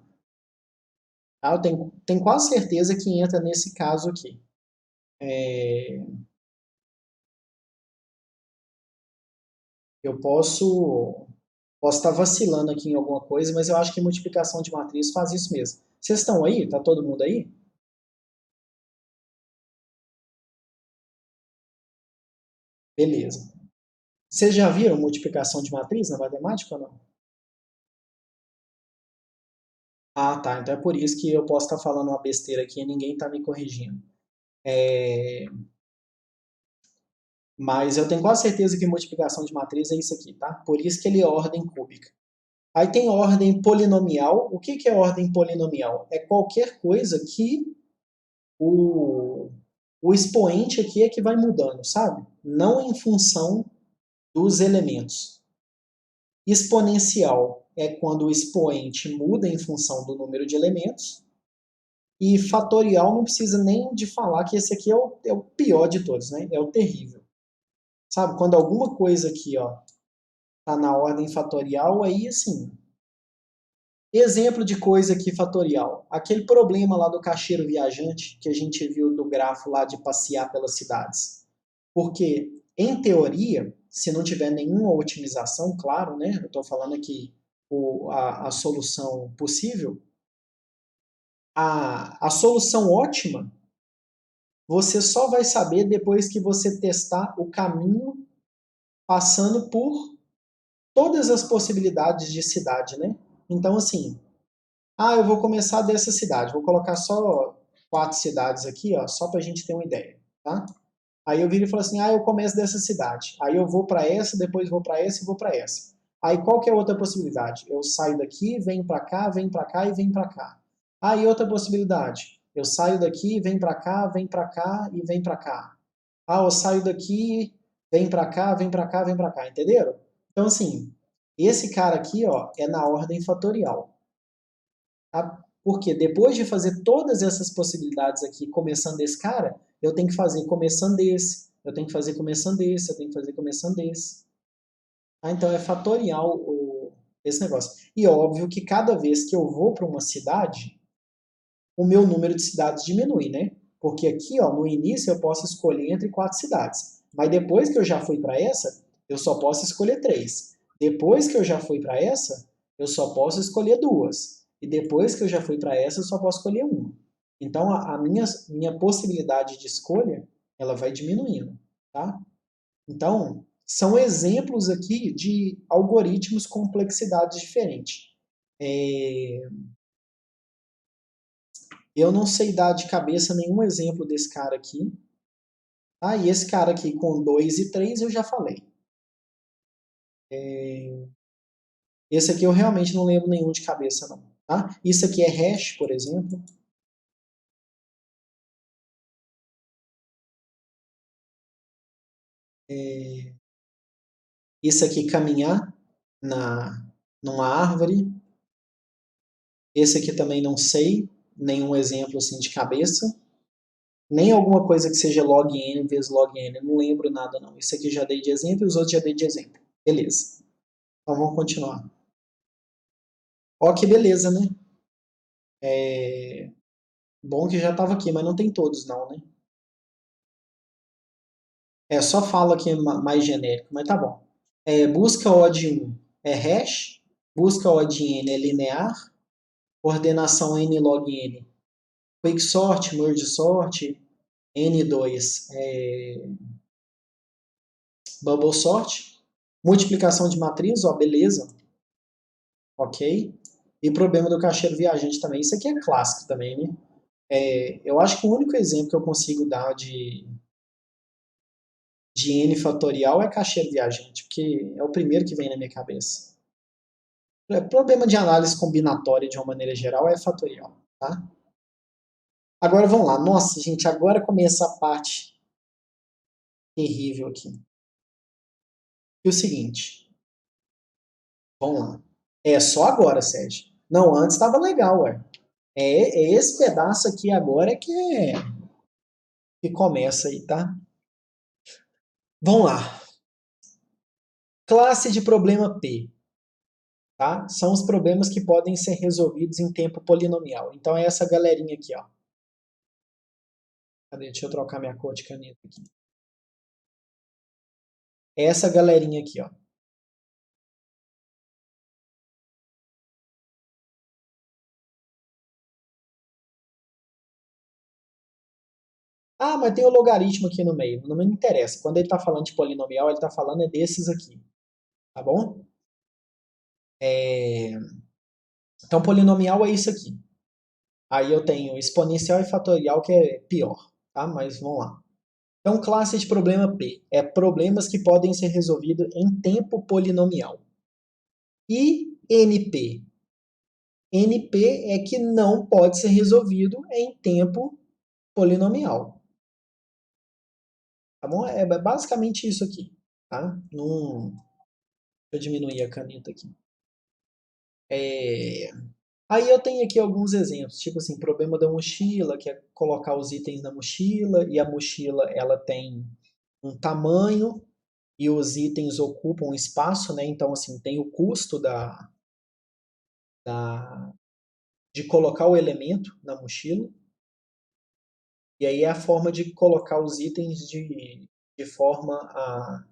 Tá? Eu tenho quase certeza que entra nesse caso aqui. Eu posso estar vacilando aqui em alguma coisa, mas eu acho que multiplicação de matriz faz isso mesmo. Vocês estão aí? Tá todo mundo aí? Beleza. Vocês já viram multiplicação de matriz na matemática ou não? Ah, tá. Então é por isso que eu posso estar falando uma besteira aqui e ninguém está me corrigindo. É... Mas eu tenho quase certeza que multiplicação de matriz é isso aqui, tá? Por isso que ele é ordem cúbica. Aí tem ordem polinomial. O que é ordem polinomial? É qualquer coisa que o, o expoente aqui é que vai mudando, sabe? Não em função dos elementos. Exponencial é quando o expoente muda em função do número de elementos. E fatorial não precisa nem de falar que esse aqui é o pior de todos, né? É o terrível. Sabe? Quando alguma coisa aqui, ó, tá na ordem fatorial, aí assim. Exemplo de coisa aqui fatorial. Aquele problema lá do caixeiro viajante que a gente viu do grafo lá de passear pelas cidades. Porque, em teoria, se não tiver nenhuma otimização, claro, né? Eu estou falando aqui a solução possível. A solução ótima você só vai saber depois que você testar o caminho passando por todas as possibilidades de cidade, né? Então, assim, eu vou começar dessa cidade, vou colocar só 4 cidades aqui, ó, só para a gente ter uma ideia, tá? Aí eu viro e falo assim, eu começo dessa cidade, aí eu vou para essa, depois vou para essa e vou para essa. Aí qual que é a outra possibilidade? Eu saio daqui, venho para cá e venho para cá. Aí outra possibilidade, eu saio daqui, venho para cá e venho para cá. Eu saio daqui, vem para cá, vem para cá, vem para cá, entenderam? Então assim, esse cara aqui, ó, é na ordem fatorial. Tá? Porque depois de fazer todas essas possibilidades aqui, começando desse cara, eu tenho que fazer começando desse, eu tenho que fazer começando desse, eu tenho que fazer começando desse. Então é fatorial esse negócio. E óbvio que cada vez que eu vou para uma cidade, o meu número de cidades diminui, né? Porque aqui, ó, no início eu posso escolher entre 4 cidades. Mas depois que eu já fui para essa, eu só posso escolher 3. Depois que eu já fui para essa, eu só posso escolher 2. E depois que eu já fui para essa, eu só posso escolher uma. Então a minha possibilidade de escolha, ela vai diminuindo, tá? Então, são exemplos aqui de algoritmos com complexidades diferentes. Eu não sei dar de cabeça nenhum exemplo desse cara aqui. E esse cara aqui com 2 e 3 eu já falei. Esse aqui eu realmente não lembro nenhum de cabeça, não. Tá? Isso aqui é hash, por exemplo. Isso aqui caminhar numa árvore. Esse aqui também não sei nenhum exemplo assim de cabeça. Nem alguma coisa que seja log n vezes log n. Eu não lembro nada, não. Isso aqui já dei de exemplo e os outros já dei de exemplo. Beleza. Então vamos continuar. Ó, que beleza, né? Bom que já estava aqui, mas não tem todos, não, né? Só fala aqui mais genérico, mas tá bom. Busca odd 1 é hash, busca odd n é linear, ordenação n log n, quicksort, merge sort, n2 é bubble sort, multiplicação de matriz, ó, beleza, ok. E problema do caixeiro viajante também, isso aqui é clássico também, né? Eu acho que o único exemplo que eu consigo dar de n fatorial é caixeiro viajante, porque é o primeiro que vem na minha cabeça. Problema de análise combinatória de uma maneira geral é fatorial, tá? Agora vamos lá. Nossa, gente, agora começa a parte terrível aqui. E o seguinte, vamos lá. É só agora, Sérgio. Não, antes estava legal, ué. É esse pedaço aqui agora que começa aí, tá? Vamos lá. Classe de problema P. Tá? São os problemas que podem ser resolvidos em tempo polinomial. Então é essa galerinha aqui, ó. Cadê? Deixa eu trocar minha cor de caneta aqui. É essa galerinha aqui, ó. Ah, mas tem o logaritmo aqui no meio. Não me interessa. Quando ele está falando de polinomial, ele está falando é desses aqui. Tá bom? Então, polinomial é isso aqui. Aí eu tenho exponencial e fatorial, que é pior. Tá? Mas vamos lá. Então, classe de problema P é problemas que podem ser resolvidos em tempo polinomial. E NP? NP é que não pode ser resolvido em tempo polinomial. Tá bom? É basicamente isso aqui. Tá? Deixa eu diminuir a caneta aqui. Aí eu tenho aqui alguns exemplos, tipo assim, problema da mochila, que é colocar os itens na mochila, e a mochila ela tem um tamanho e os itens ocupam espaço, né? Então, assim, tem o custo de colocar o elemento na mochila, e aí é a forma de colocar os itens de forma a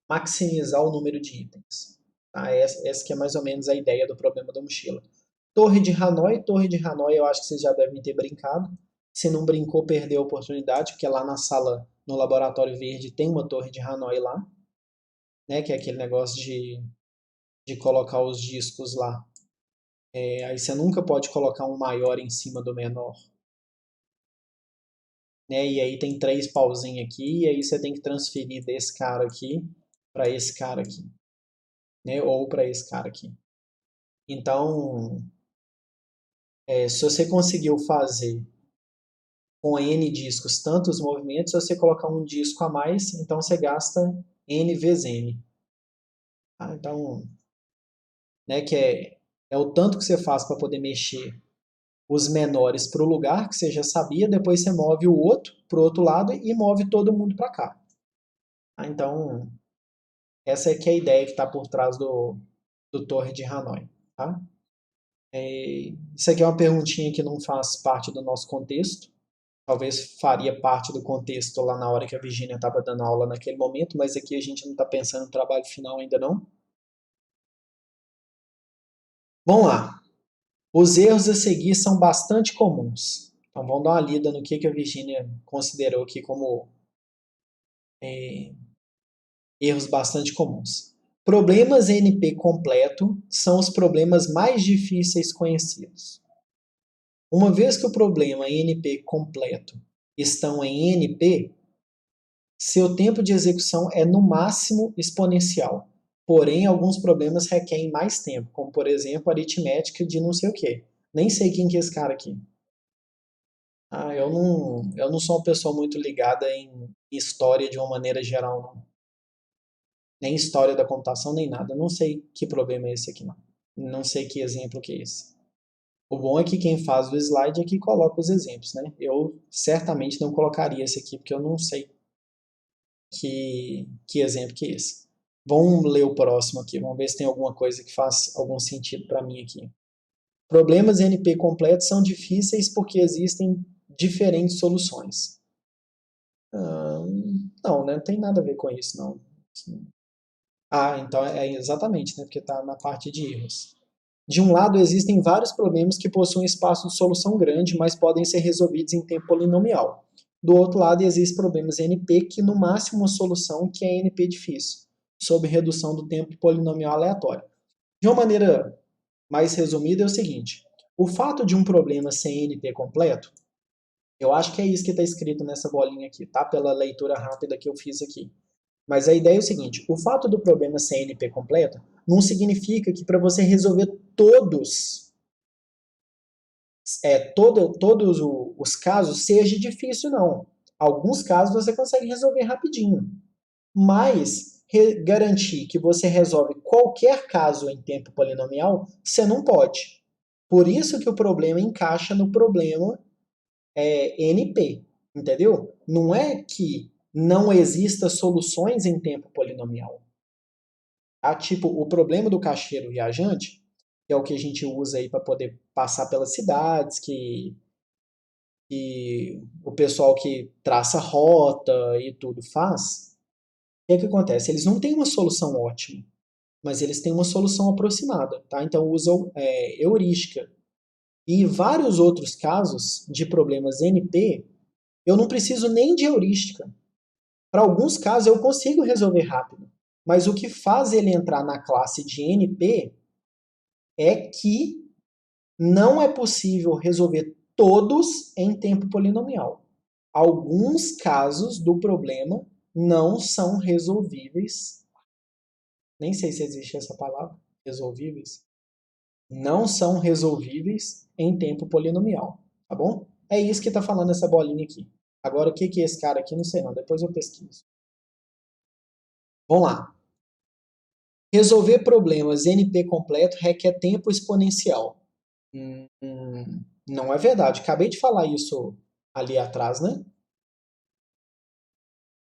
maximizar o número de itens. Tá? Essa que é mais ou menos a ideia do problema da mochila. Torre de Hanoi eu acho que vocês já devem ter brincado. Se não brincou, perdeu a oportunidade, porque lá na sala, no laboratório verde, tem uma torre de Hanoi lá, né? Que é aquele negócio de colocar os discos lá. Aí você nunca pode colocar um maior em cima do menor. Né? E aí tem 3 pauzinhos aqui, e aí você tem que transferir desse cara aqui para esse cara aqui. Né? Ou para esse cara aqui. Então, se você conseguiu fazer com N discos tantos movimentos, se você colocar um disco a mais, então você gasta N vezes N. Tá? Então, né, que é o tanto que você faz para poder mexer os menores para o lugar que você já sabia, depois você move o outro para o outro lado e move todo mundo para cá. Tá? Então, essa é que é a ideia que está por trás do Torre de Hanoi. Tá? Isso aqui é uma perguntinha que não faz parte do nosso contexto. Talvez faria parte do contexto lá na hora que a Virginia estava dando aula naquele momento, mas aqui a gente não está pensando no trabalho final ainda não. Vamos lá. Os erros a seguir são bastante comuns. Então vamos dar uma lida no que a Virginia considerou aqui como erros bastante comuns. Problemas NP completo são os problemas mais difíceis conhecidos. Uma vez que o problema NP completo estão em NP, seu tempo de execução é no máximo exponencial. Porém, alguns problemas requerem mais tempo, como por exemplo aritmética de não sei o que. Nem sei quem que é esse cara aqui. Eu não sou uma pessoa muito ligada em história de uma maneira geral, não. Nem história da computação, nem nada. Eu não sei que problema é esse aqui, não. Não sei que exemplo que é esse. O bom é que quem faz o slide é que coloca os exemplos, né? Eu certamente não colocaria esse aqui, porque eu não sei que exemplo que é esse. Vamos ler o próximo aqui, vamos ver se tem alguma coisa que faz algum sentido para mim aqui. Problemas NP completos são difíceis porque existem diferentes soluções. Não, né? Não tem nada a ver com isso, não. Então é exatamente, né? Porque está na parte de erros. De um lado, existem vários problemas que possuem espaço de solução grande, mas podem ser resolvidos em tempo polinomial. Do outro lado, existem problemas NP que, no máximo, uma solução que é NP difícil, sob redução do tempo polinomial aleatório. De uma maneira mais resumida, é o seguinte: o fato de um problema ser NP completo, eu acho que é isso que está escrito nessa bolinha aqui, tá? Pela leitura rápida que eu fiz aqui. Mas a ideia é o seguinte: o fato do problema ser NP completo não significa que para você resolver todos os casos seja difícil, não. Alguns casos você consegue resolver rapidinho. Mas garantir que você resolve qualquer caso em tempo polinomial, você não pode. Por isso que o problema encaixa no problema NP, entendeu? Não é que não exista soluções em tempo polinomial. Tipo, o problema do caixeiro viajante, que é o que a gente usa aí para poder passar pelas cidades, que o pessoal que traça rota e tudo faz, o que é que acontece? Eles não têm uma solução ótima, mas eles têm uma solução aproximada, tá? Então usam heurística. E vários outros casos de problemas NP, Eu não preciso nem de heurística. Para alguns casos eu consigo resolver rápido. Mas o que faz ele entrar na classe de NP é que não é possível resolver todos em tempo polinomial. Alguns casos do problema não são resolvíveis. Nem sei se existe essa palavra, resolvíveis. Não são resolvíveis em tempo polinomial, tá bom? É isso que está falando essa bolinha aqui. Agora, o que é esse cara aqui? Não sei não, depois eu pesquiso. Vamos lá. Resolver problemas NP completo requer tempo exponencial. Não é verdade. Acabei de falar isso ali atrás, né?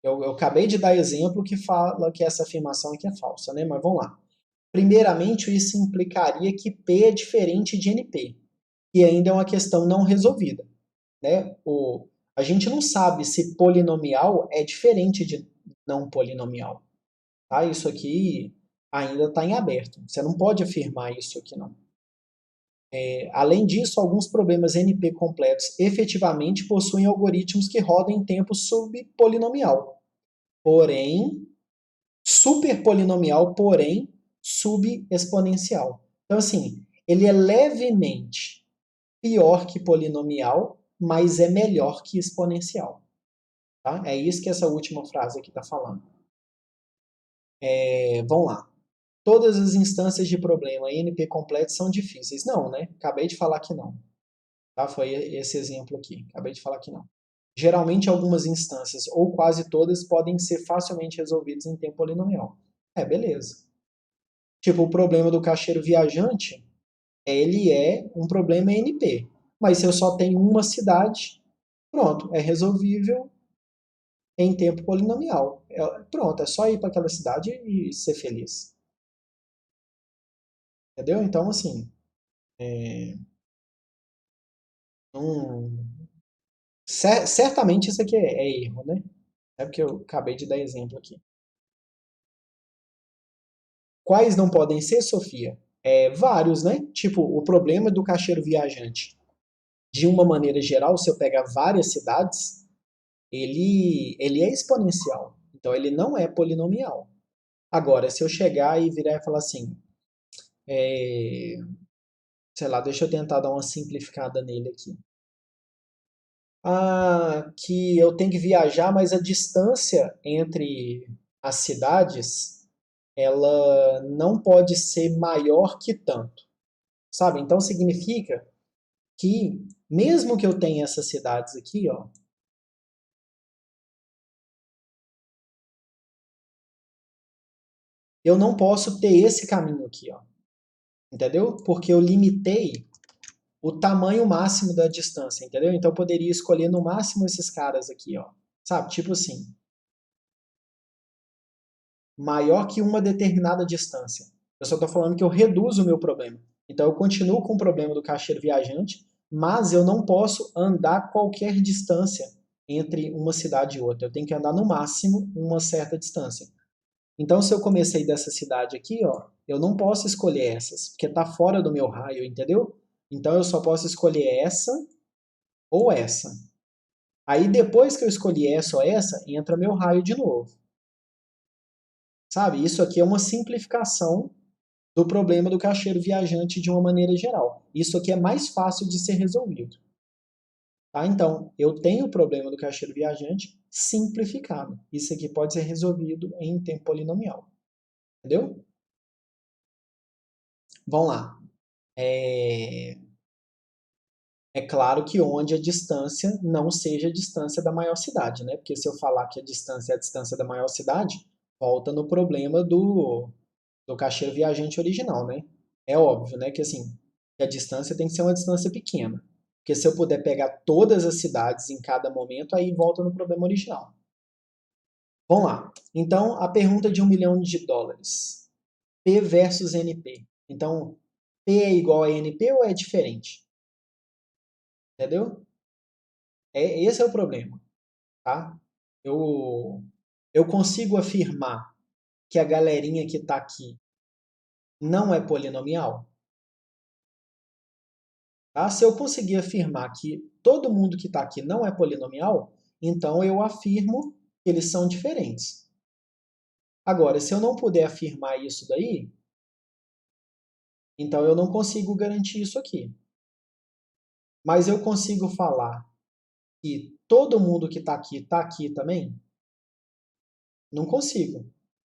Eu acabei de dar exemplo que fala que essa afirmação aqui é falsa, né? Mas vamos lá. Primeiramente, isso implicaria que P é diferente de NP, e ainda é uma questão não resolvida, né? A gente não sabe se polinomial é diferente de não polinomial, tá? Isso aqui ainda está em aberto. Você não pode afirmar isso aqui, não. Além disso, alguns problemas NP completos efetivamente possuem algoritmos que rodam em tempo subpolinomial, porém, superpolinomial, porém, subexponencial. Então, assim, ele é levemente pior que polinomial, mas é melhor que exponencial. Tá? É isso que essa última frase aqui está falando. Vamos lá. Todas as instâncias de problema NP completo são difíceis. Não, né? Acabei de falar que não. Tá? Foi esse exemplo aqui. Acabei de falar que não. Geralmente, algumas instâncias, ou quase todas, podem ser facilmente resolvidas em tempo polinomial. Beleza. Tipo, o problema do caixeiro viajante, ele é um problema NP. Mas se eu só tenho uma cidade, pronto, é resolvível em tempo polinomial. Pronto, é só ir para aquela cidade e ser feliz. Entendeu? Então, assim, certamente isso aqui é erro, né? É porque eu acabei de dar exemplo aqui. Quais não podem ser, Sofia? Vários, né? Tipo, o problema do caixeiro viajante. De uma maneira geral, se eu pegar várias cidades, ele é exponencial. Então, ele não é polinomial. Agora, se eu chegar e virar e falar assim, sei lá, deixa eu tentar dar uma simplificada nele aqui. Que eu tenho que viajar, mas a distância entre as cidades, ela não pode ser maior que tanto, sabe? Então significa que mesmo que eu tenha essas cidades aqui, ó, eu não posso ter esse caminho aqui, ó, entendeu? Porque eu limitei o tamanho máximo da distância, entendeu? Então eu poderia escolher no máximo esses caras aqui, ó, sabe? Tipo assim, maior que uma determinada distância. Eu só estou falando que eu reduzo o meu problema. Então eu continuo com o problema do caixeiro viajante, mas eu não posso andar qualquer distância entre uma cidade e outra. Eu tenho que andar no máximo uma certa distância. Então se eu comecei dessa cidade aqui, ó, eu não posso escolher essas, porque está fora do meu raio, entendeu? Então eu só posso escolher essa ou essa. Aí depois que eu escolhi essa ou essa, entra meu raio de novo. Sabe? Isso aqui é uma simplificação do problema do caixeiro viajante de uma maneira geral. Isso aqui é mais fácil de ser resolvido. Tá? Então, eu tenho o problema do caixeiro viajante simplificado. Isso aqui pode ser resolvido em tempo polinomial. Entendeu? Vamos lá. É claro que onde a distância não seja a distância da maior cidade, né? Porque se eu falar que a distância é a distância da maior cidade, volta no problema do caixeiro viajante original, né? É óbvio, né, que assim, que a distância tem que ser uma distância pequena. Porque se eu puder pegar todas as cidades em cada momento, aí volta no problema original. Vamos lá. Então, a pergunta de $1 milhão. P versus NP. Então, P é igual a NP ou é diferente? Entendeu? Esse é o problema, tá? Eu consigo afirmar que a galerinha que está aqui não é polinomial? Tá? Se eu conseguir afirmar que todo mundo que está aqui não é polinomial, Então eu afirmo que eles são diferentes. Agora, se eu não puder afirmar isso daí, então eu não consigo garantir isso aqui. Mas eu consigo falar que todo mundo que está aqui também? Não consigo.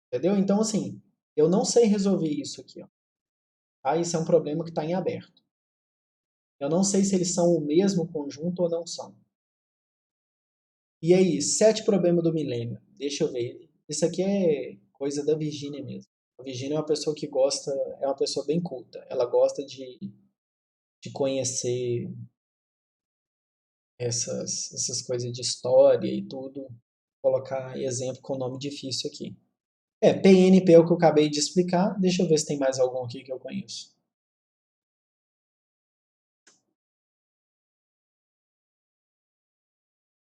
Entendeu? Então, assim, eu não sei resolver isso aqui. Ó. Tá? Isso é um problema que está em aberto. Eu não sei se eles são o mesmo conjunto ou não são. E aí, 7 problemas do milênio. Deixa eu ver. Isso aqui é coisa da Virginia mesmo. A Virginia é uma pessoa que gosta, é uma pessoa bem culta. Ela gosta de conhecer essas coisas de história e tudo. Vou colocar exemplo com nome difícil aqui. PNP é o que eu acabei de explicar. Deixa eu ver se tem mais algum aqui que eu conheço.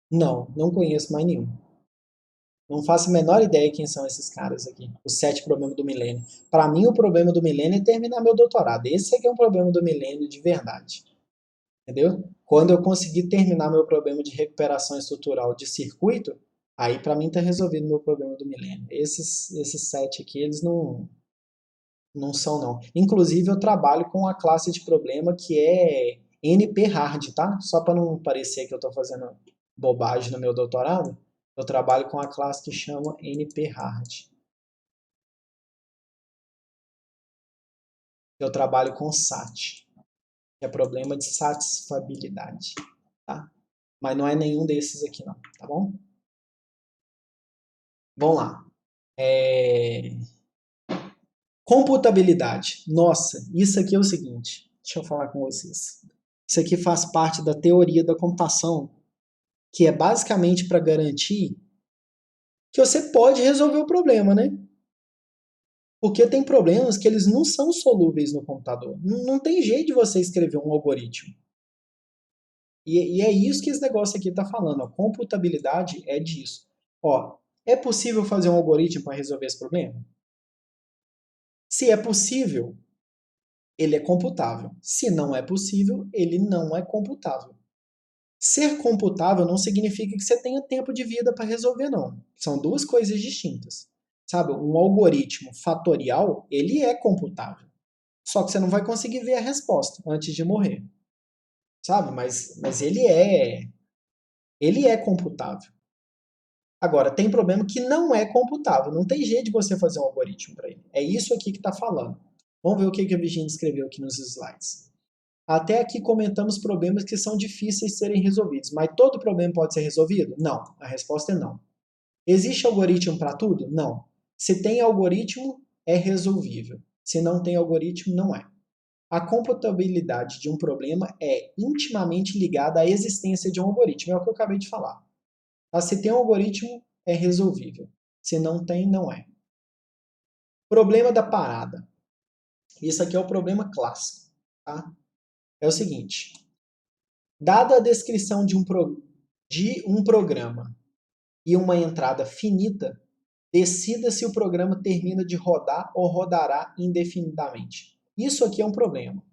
Não, não conheço mais nenhum. Não faço a menor ideia quem são esses caras aqui. Os 7 problemas do milênio. Para mim, o problema do milênio é terminar meu doutorado. Esse aqui é um problema do milênio de verdade. Entendeu? Quando eu conseguir terminar meu problema de recuperação estrutural de circuito, aí para mim tá resolvido meu problema do milênio. Esses 7 aqui, eles não são não. Inclusive, eu trabalho com a classe de problema que é NP-hard, tá? Só para não parecer que eu estou fazendo bobagem no meu doutorado, eu trabalho com a classe que chama NP-hard. Eu trabalho com SAT, que é problema de satisfabilidade, tá? Mas não é nenhum desses aqui não, tá bom? Vamos lá. Computabilidade. Nossa, isso aqui é o seguinte. Deixa eu falar com vocês. Isso aqui faz parte da teoria da computação, que é basicamente para garantir que você pode resolver o problema, né? Porque tem problemas que eles não são solúveis no computador. Não tem jeito de você escrever um algoritmo. E é isso que esse negócio aqui está falando. A computabilidade é disso. Ó, é possível fazer um algoritmo para resolver esse problema? Se é possível, ele é computável. Se não é possível, ele não é computável. Ser computável não significa que você tenha tempo de vida para resolver, não. São duas coisas distintas. Sabe, um algoritmo fatorial, ele é computável. Só que você não vai conseguir ver a resposta antes de morrer. Sabe, mas ele é computável. Agora, tem problema que não é computável. Não tem jeito de você fazer um algoritmo para ele. É isso aqui que está falando. Vamos ver o que a Virginia escreveu aqui nos slides. Até aqui comentamos problemas que são difíceis de serem resolvidos, mas todo problema pode ser resolvido? Não. A resposta é não. Existe algoritmo para tudo? Não. Se tem algoritmo, é resolvível. Se não tem algoritmo, não é. A computabilidade de um problema é intimamente ligada à existência de um algoritmo. É o que eu acabei de falar. Tá? Se tem um algoritmo, é resolvível. Se não tem, não é. Problema da parada. Isso aqui é o problema clássico. Tá? É o seguinte. Dada a descrição de um programa e uma entrada finita, decida se o programa termina de rodar ou rodará indefinidamente. Isso aqui é um problema.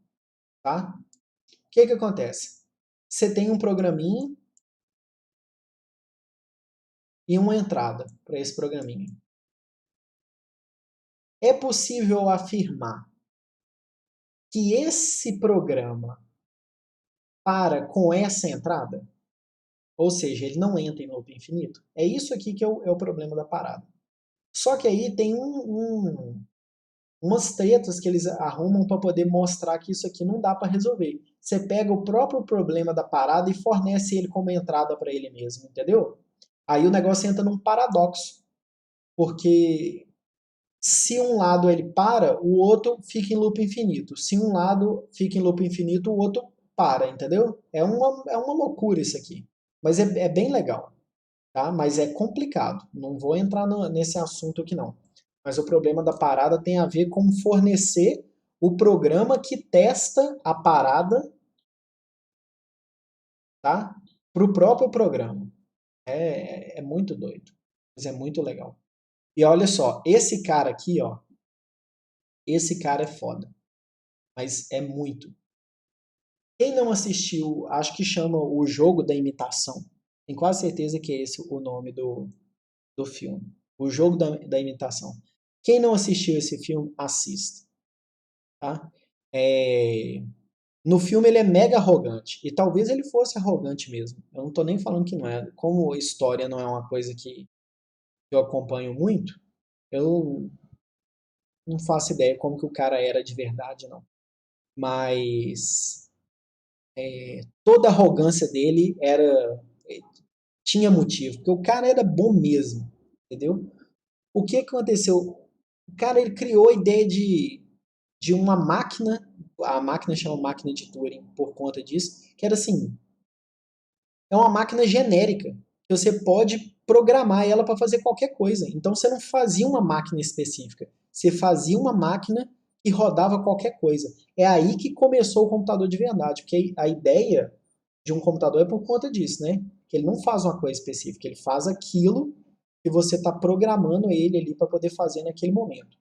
Tá? O que acontece? Você tem um programinha e uma entrada para esse programinha. É possível afirmar que esse programa para com essa entrada? Ou seja, ele não entra em loop infinito? É isso aqui que é o problema da parada. Só que aí tem umas tretas que eles arrumam para poder mostrar que isso aqui não dá para resolver. Você pega o próprio problema da parada e fornece ele como entrada para ele mesmo, entendeu? Aí o negócio entra num paradoxo. Porque se um lado ele para, o outro fica em loop infinito. Se um lado fica em loop infinito, o outro para, entendeu? É uma loucura isso aqui. Mas é bem legal, tá? Mas é complicado. Não vou entrar nesse assunto aqui não. Mas o problema da parada tem a ver com fornecer o programa que testa a parada, tá? Para o próprio programa. É muito doido. Mas é muito legal. E olha só, esse cara aqui, ó, esse cara é foda. Mas é muito. Quem não assistiu, acho que chama O Jogo da Imitação. Tenho quase certeza que é esse o nome do filme. O Jogo da Imitação. Quem não assistiu esse filme, assista. Tá? É, no filme ele é mega arrogante. E talvez ele fosse arrogante mesmo. Eu não tô nem falando que não é. Como história não é uma coisa que eu acompanho muito, eu não faço ideia como que o cara era de verdade, não. Mas toda a arrogância dele tinha motivo, porque o cara era bom mesmo, entendeu? O que aconteceu? O cara ele criou a ideia de uma máquina, a máquina chama máquina de Turing por conta disso, que era assim, é uma máquina genérica, que você pode programar ela para fazer qualquer coisa. Então você não fazia uma máquina específica, você fazia uma máquina que rodava qualquer coisa. É aí que começou o computador de verdade, porque a ideia de um computador é por conta disso, né? Que ele não faz uma coisa específica, ele faz aquilo que você está programando ele ali para poder fazer naquele momento.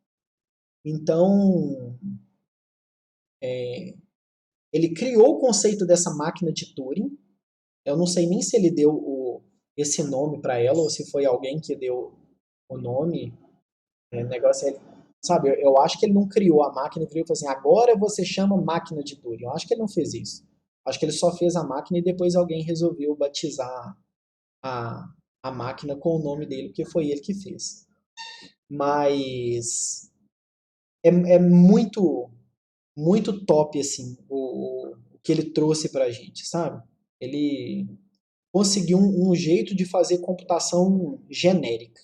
Então, ele criou o conceito dessa máquina de Turing. Eu não sei nem se ele deu esse nome para ela ou se foi alguém que deu o nome. O negócio é, sabe, eu acho que ele não criou a máquina e falou assim, agora você chama máquina de Turing. Eu acho que ele não fez isso. Acho que ele só fez a máquina e depois alguém resolveu batizar a, a máquina com o nome dele, porque foi ele que fez. Mas é muito, muito top, assim, o que ele trouxe pra gente, sabe? Ele conseguiu um jeito de fazer computação genérica,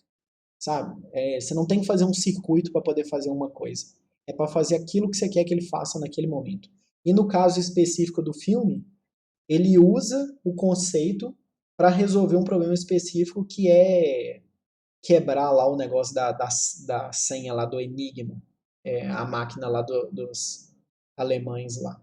sabe? Você não tem que fazer um circuito para poder fazer uma coisa. É para fazer aquilo que você quer que ele faça naquele momento. E no caso específico do filme, ele usa o conceito para resolver um problema específico que é quebrar lá o negócio da senha lá do Enigma, a máquina lá dos alemães lá.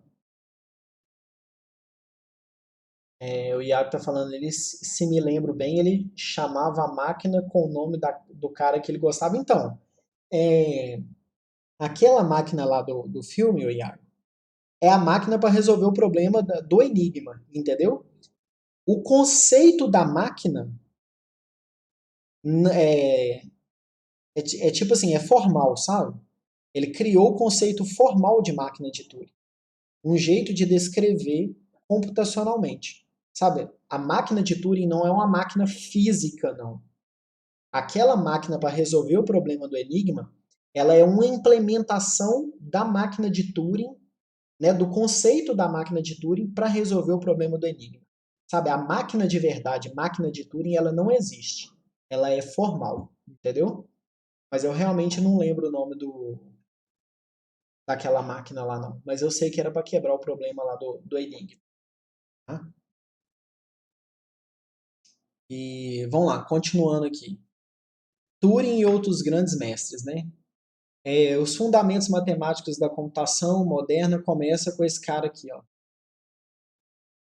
O Iago tá falando, ele, se me lembro bem, ele chamava a máquina com o nome do cara que ele gostava. Então, é, aquela máquina lá do filme, o Iago, é a máquina para resolver o problema do Enigma, entendeu? O conceito da máquina é, é tipo assim, é formal, sabe? Ele criou o conceito formal de máquina de Turing. Um jeito de descrever computacionalmente. Sabe? A máquina de Turing não é uma máquina física, não. Aquela máquina para resolver o problema do Enigma, ela é uma implementação da máquina de Turing, né, do conceito da máquina de Turing para resolver o problema do Enigma. Sabe, a máquina de verdade, máquina de Turing, ela não existe. Ela é formal, entendeu? Mas eu realmente não lembro o nome daquela máquina lá, não. Mas eu sei que era para quebrar o problema lá do Enigma. Tá? E vamos lá, continuando aqui. Turing e outros grandes mestres, né? Os fundamentos matemáticos da computação moderna começa com esse cara aqui, ó,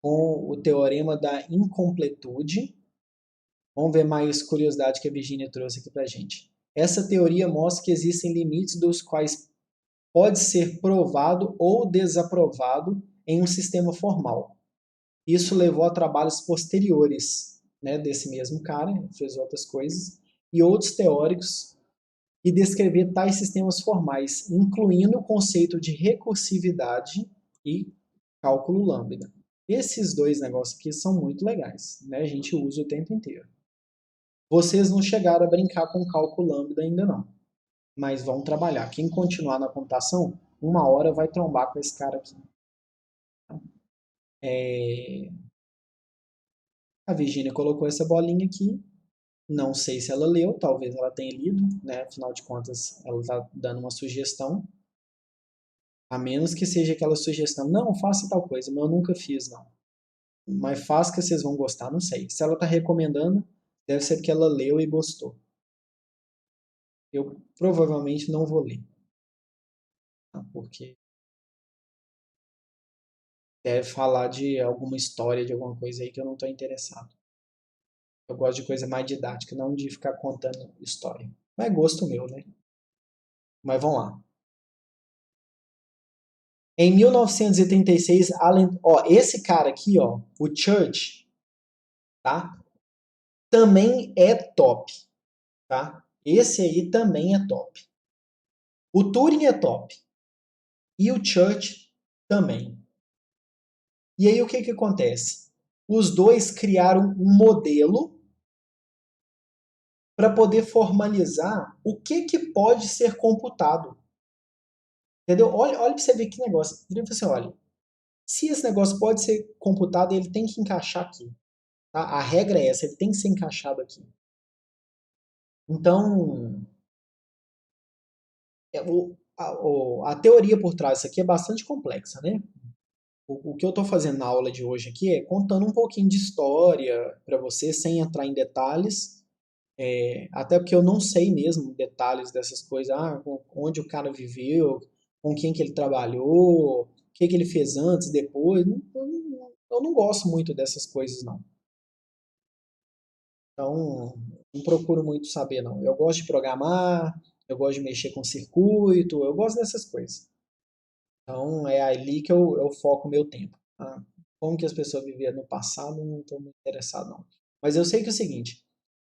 com o teorema da incompletude. Vamos ver mais curiosidade que a Virginia trouxe aqui para gente. Essa teoria mostra que existem limites dos quais pode ser provado ou desaprovado em um sistema formal. Isso levou a trabalhos posteriores, né, desse mesmo cara, fez outras coisas, e outros teóricos e descrever tais sistemas formais, incluindo o conceito de recursividade e cálculo lambda. Esses dois negócios aqui são muito legais, né? A gente usa o tempo inteiro. Vocês não chegaram a brincar com cálculo lambda ainda não, mas vão trabalhar. Quem continuar na computação, uma hora vai trombar com esse cara aqui. A Virginia colocou essa bolinha aqui. Não sei se ela leu, talvez ela tenha lido, né? Afinal de contas, ela está dando uma sugestão. A menos que seja aquela sugestão, não, faça tal coisa, mas eu nunca fiz, não. Mas faz que vocês vão gostar, não sei. Se ela está recomendando, deve ser porque ela leu e gostou. Eu provavelmente não vou ler, tá? Porque deve falar de alguma história, de alguma coisa aí que eu não estou interessado. Eu gosto de coisa mais didática, não de ficar contando história. Mas é gosto meu, né? Mas vamos lá. Em 1936, Alan, ó, esse cara aqui, ó, o Church, tá? também é top, tá? Esse aí também é top. O Turing é top. E o Church também. E aí o que acontece? Os dois criaram um modelo para poder formalizar o que pode ser computado. Entendeu? Olha para você ver que negócio. Ele falou assim, olha, se esse negócio pode ser computado, ele tem que encaixar aqui. Tá? A regra é essa, ele tem que ser encaixado aqui. Então, a teoria por trás disso aqui é bastante complexa, né? O que eu estou fazendo na aula de hoje aqui é contando um pouquinho de história para você, sem entrar em detalhes, até porque eu não sei mesmo detalhes dessas coisas, onde o cara viveu, com quem que ele trabalhou, o que ele fez antes, depois. Eu não gosto muito dessas coisas, não. Então, não procuro muito saber, não. Eu gosto de programar, eu gosto de mexer com circuito, eu gosto dessas coisas. Então, é ali que eu foco o meu tempo. Tá? Como que as pessoas viviam no passado, não estou muito interessado, não. Mas eu sei que é o seguinte,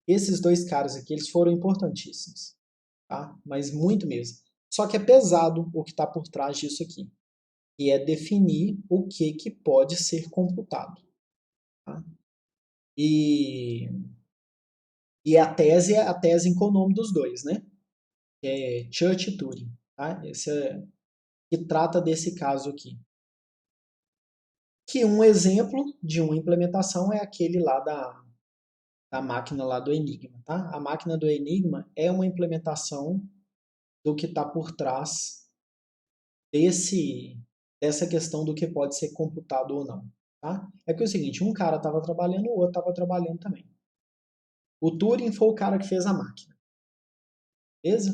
esses dois caras aqui, eles foram importantíssimos. Tá? Mas muito mesmo. Só que é pesado o que está por trás disso aqui. E é definir o que pode ser computado. Tá? E, e a tese com o nome dos dois, né? É Church e Turing. Tá? Esse que trata desse caso aqui. Que um exemplo de uma implementação é aquele lá da máquina lá do Enigma. Tá? A máquina do Enigma é uma implementação do que está por trás dessa questão do que pode ser computado ou não. Tá? É que é o seguinte, um cara estava trabalhando, o outro estava trabalhando também. O Turing foi o cara que fez a máquina. Beleza?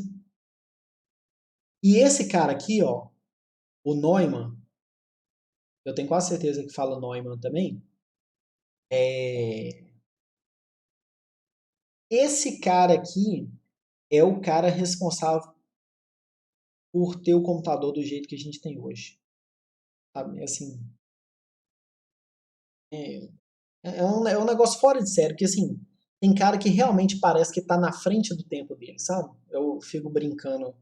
E esse cara aqui, ó, o Neumann, eu tenho quase certeza que fala Neumann também, esse cara aqui é o cara responsável por ter o computador do jeito que a gente tem hoje. Sabe? Assim, é, é um negócio fora de sério, que assim, tem cara que realmente parece que tá na frente do tempo dele, sabe? Eu fico brincando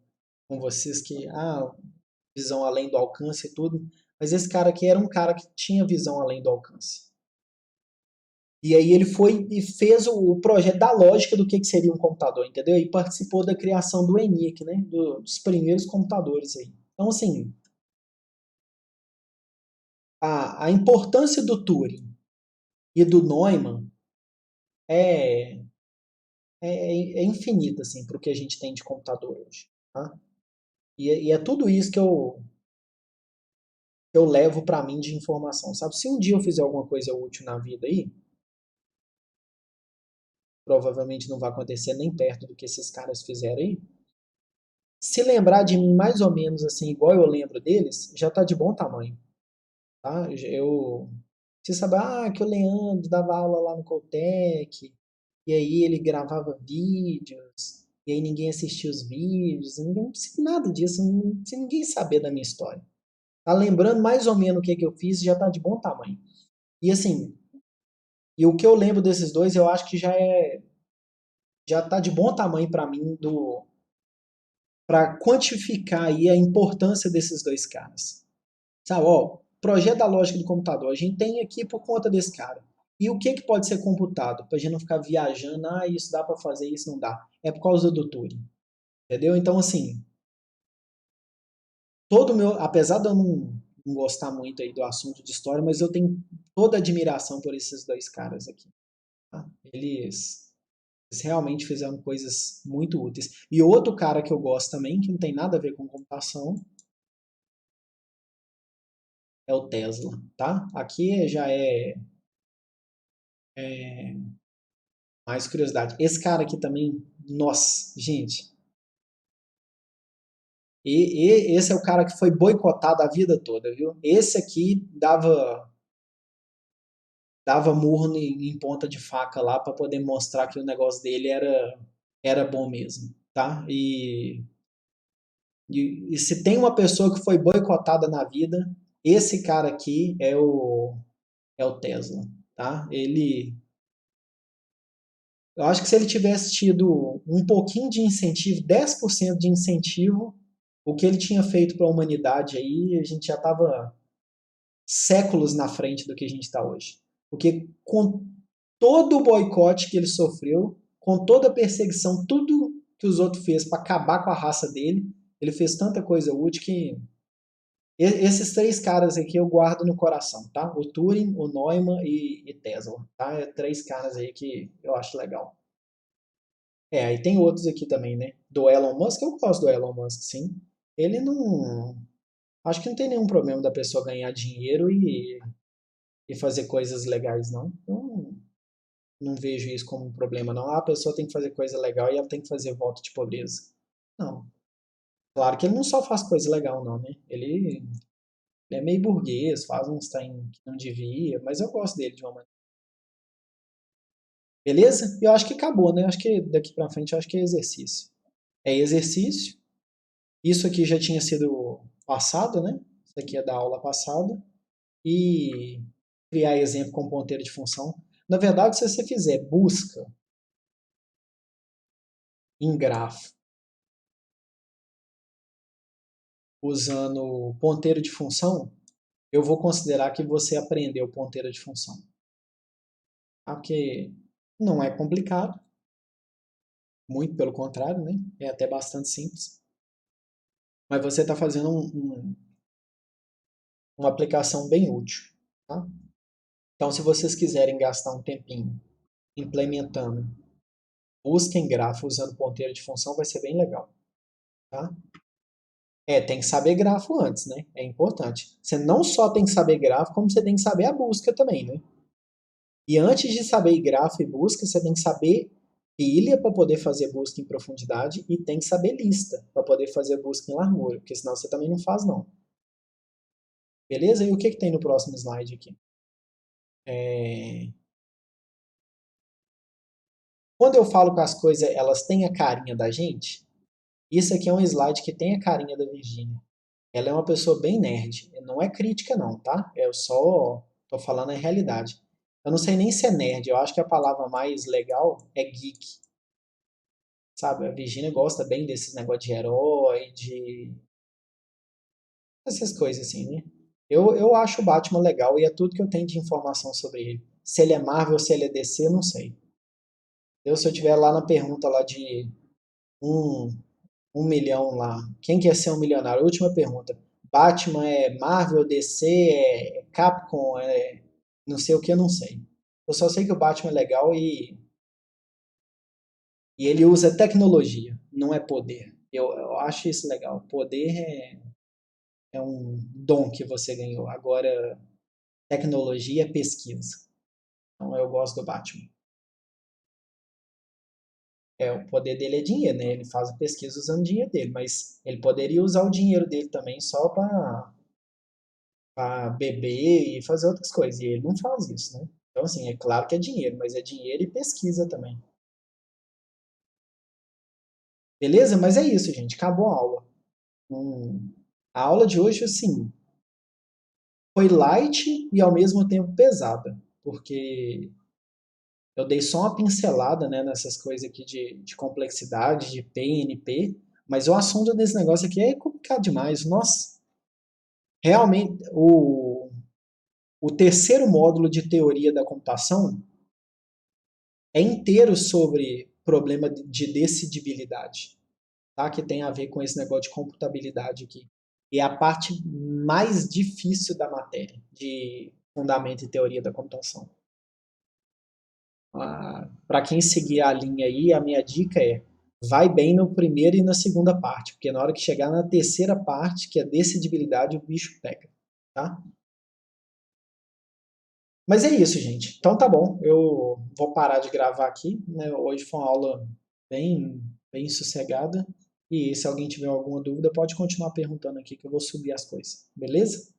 com vocês que, visão além do alcance e tudo, mas esse cara aqui era um cara que tinha visão além do alcance. E aí ele foi e fez o projeto da lógica do que seria um computador, entendeu? E participou da criação do ENIAC, né? Dos primeiros computadores aí. Então, assim, a importância do Turing e do Neumann é, é infinita, assim, para o que a gente tem de computador hoje. Tá? E é tudo isso que eu levo para mim de informação, sabe? Se um dia eu fizer alguma coisa útil na vida aí, provavelmente não vai acontecer nem perto do que esses caras fizeram aí. Se lembrar de mim mais ou menos assim, igual eu lembro deles, já tá de bom tamanho, tá? Você sabe, que o Leandro dava aula lá no Coltec, e aí ele gravava vídeos, e aí ninguém assistia os vídeos, ninguém não precisa nada disso, não precisa ninguém saber da minha história. Tá lembrando mais ou menos o que eu fiz, já tá de bom tamanho. E assim, e o que eu lembro desses dois, eu acho que já tá de bom tamanho para mim para quantificar aí a importância desses dois caras. Sabe, ó, projeto da lógica do computador, a gente tem aqui por conta desse cara. E o que pode ser computado? Para a gente não ficar viajando, isso dá para fazer, isso não dá. É por causa do Turing. Entendeu? Então, assim, apesar de eu não gostar muito aí do assunto de história, mas eu tenho toda a admiração por esses dois caras aqui. Tá? Eles realmente fizeram coisas muito úteis. E outro cara que eu gosto também, que não tem nada a ver com computação, é o Tesla, tá? Aqui já é mais curiosidade. Esse cara aqui também, nossa, gente. Esse é o cara que foi boicotado a vida toda, viu? Esse aqui dava murro em ponta de faca lá para poder mostrar que o negócio dele era bom mesmo, tá? E se tem uma pessoa que foi boicotada na vida, esse cara aqui é o Tesla, tá? Eu acho que se ele tivesse tido um pouquinho de incentivo, 10% de incentivo, o que ele tinha feito para a humanidade aí, a gente já estava séculos na frente do que a gente está hoje. Porque com todo o boicote que ele sofreu, com toda a perseguição, tudo que os outros fez para acabar com a raça dele, ele fez tanta coisa útil que esses três caras aqui eu guardo no coração, tá? O Turing, o Neumann e Tesla, tá? É três caras aí que eu acho legal. Aí tem outros aqui também, né? Do Elon Musk, eu gosto do Elon Musk, sim. Ele não. Acho que não tem nenhum problema da pessoa ganhar dinheiro e fazer coisas legais, não. Eu não vejo isso como um problema, não. Ah, a pessoa tem que fazer coisa legal e ela tem que fazer voto de pobreza. Não. Claro que ele não só faz coisa legal, não, né? Ele é meio burguês, faz uns trem que não devia, mas eu gosto dele de uma maneira. Beleza? Eu acho que acabou, né? Acho que daqui pra frente eu acho que é exercício. É exercício. Isso aqui já tinha sido passado, né? Isso aqui é da aula passada. E criar exemplo com ponteiro de função. Na verdade, se você fizer busca em grafo usando ponteiro de função, eu vou considerar que você aprendeu ponteiro de função. Porque não é complicado, muito pelo contrário, né? É até bastante simples. Mas você está fazendo uma aplicação bem útil. Tá? Então, se vocês quiserem gastar um tempinho implementando busca em grafo usando ponteiro de função, vai ser bem legal. Tá? Tem que saber grafo antes, né? É importante. Você não só tem que saber grafo, como você tem que saber a busca também, né? E antes de saber grafo e busca, você tem que saber pilha para poder fazer busca em profundidade e tem que saber lista para poder fazer busca em largura, porque senão você também não faz não. Beleza? E o que, que tem no próximo slide aqui? Quando eu falo que as coisas elas têm a carinha da gente, isso aqui é um slide que tem a carinha da Virginia. Ela é uma pessoa bem nerd. Não é crítica não, tá? Eu só tô falando a realidade. Eu não sei nem se é nerd, eu acho que a palavra mais legal é geek. Sabe, a Virginia gosta bem desses negócios de herói, de essas coisas assim, né? Eu acho o Batman legal e é tudo que eu tenho de informação sobre ele. Se ele é Marvel ou se ele é DC, eu não sei. Se eu tiver lá na pergunta lá de um, 1 milhão lá, quem quer ser um milionário? Última pergunta. Batman é Marvel, DC, é Capcom, é não sei o que, eu não sei. Eu só sei que o Batman é legal e ele usa tecnologia, não é poder. Eu acho isso legal. Poder é um dom que você ganhou. Agora, tecnologia é pesquisa. Então eu gosto do Batman. O poder dele é dinheiro, né? Ele faz a pesquisa usando o dinheiro dele, mas ele poderia usar o dinheiro dele também só para beber e fazer outras coisas. E ele não faz isso, né? Então, assim, é claro que é dinheiro, mas é dinheiro e pesquisa também. Beleza? Mas é isso, gente. Acabou a aula. A aula de hoje, assim, foi light e ao mesmo tempo pesada, porque eu dei só uma pincelada, né, nessas coisas aqui de complexidade, de P e NP, mas o assunto desse negócio aqui é complicado demais. Nossa, realmente, o terceiro módulo de teoria da computação é inteiro sobre problema de decidibilidade, tá? Que tem a ver com esse negócio de computabilidade aqui. E é a parte mais difícil da matéria, de fundamento e teoria da computação. Para quem seguir a linha aí, a minha dica é vai bem no primeiro e na segunda parte, porque na hora que chegar na terceira parte, que é decidibilidade, o bicho pega, tá? Mas é isso, gente. Então tá bom, eu vou parar de gravar aqui, né? Hoje foi uma aula bem sossegada. E se alguém tiver alguma dúvida, pode continuar perguntando aqui que eu vou subir as coisas. Beleza?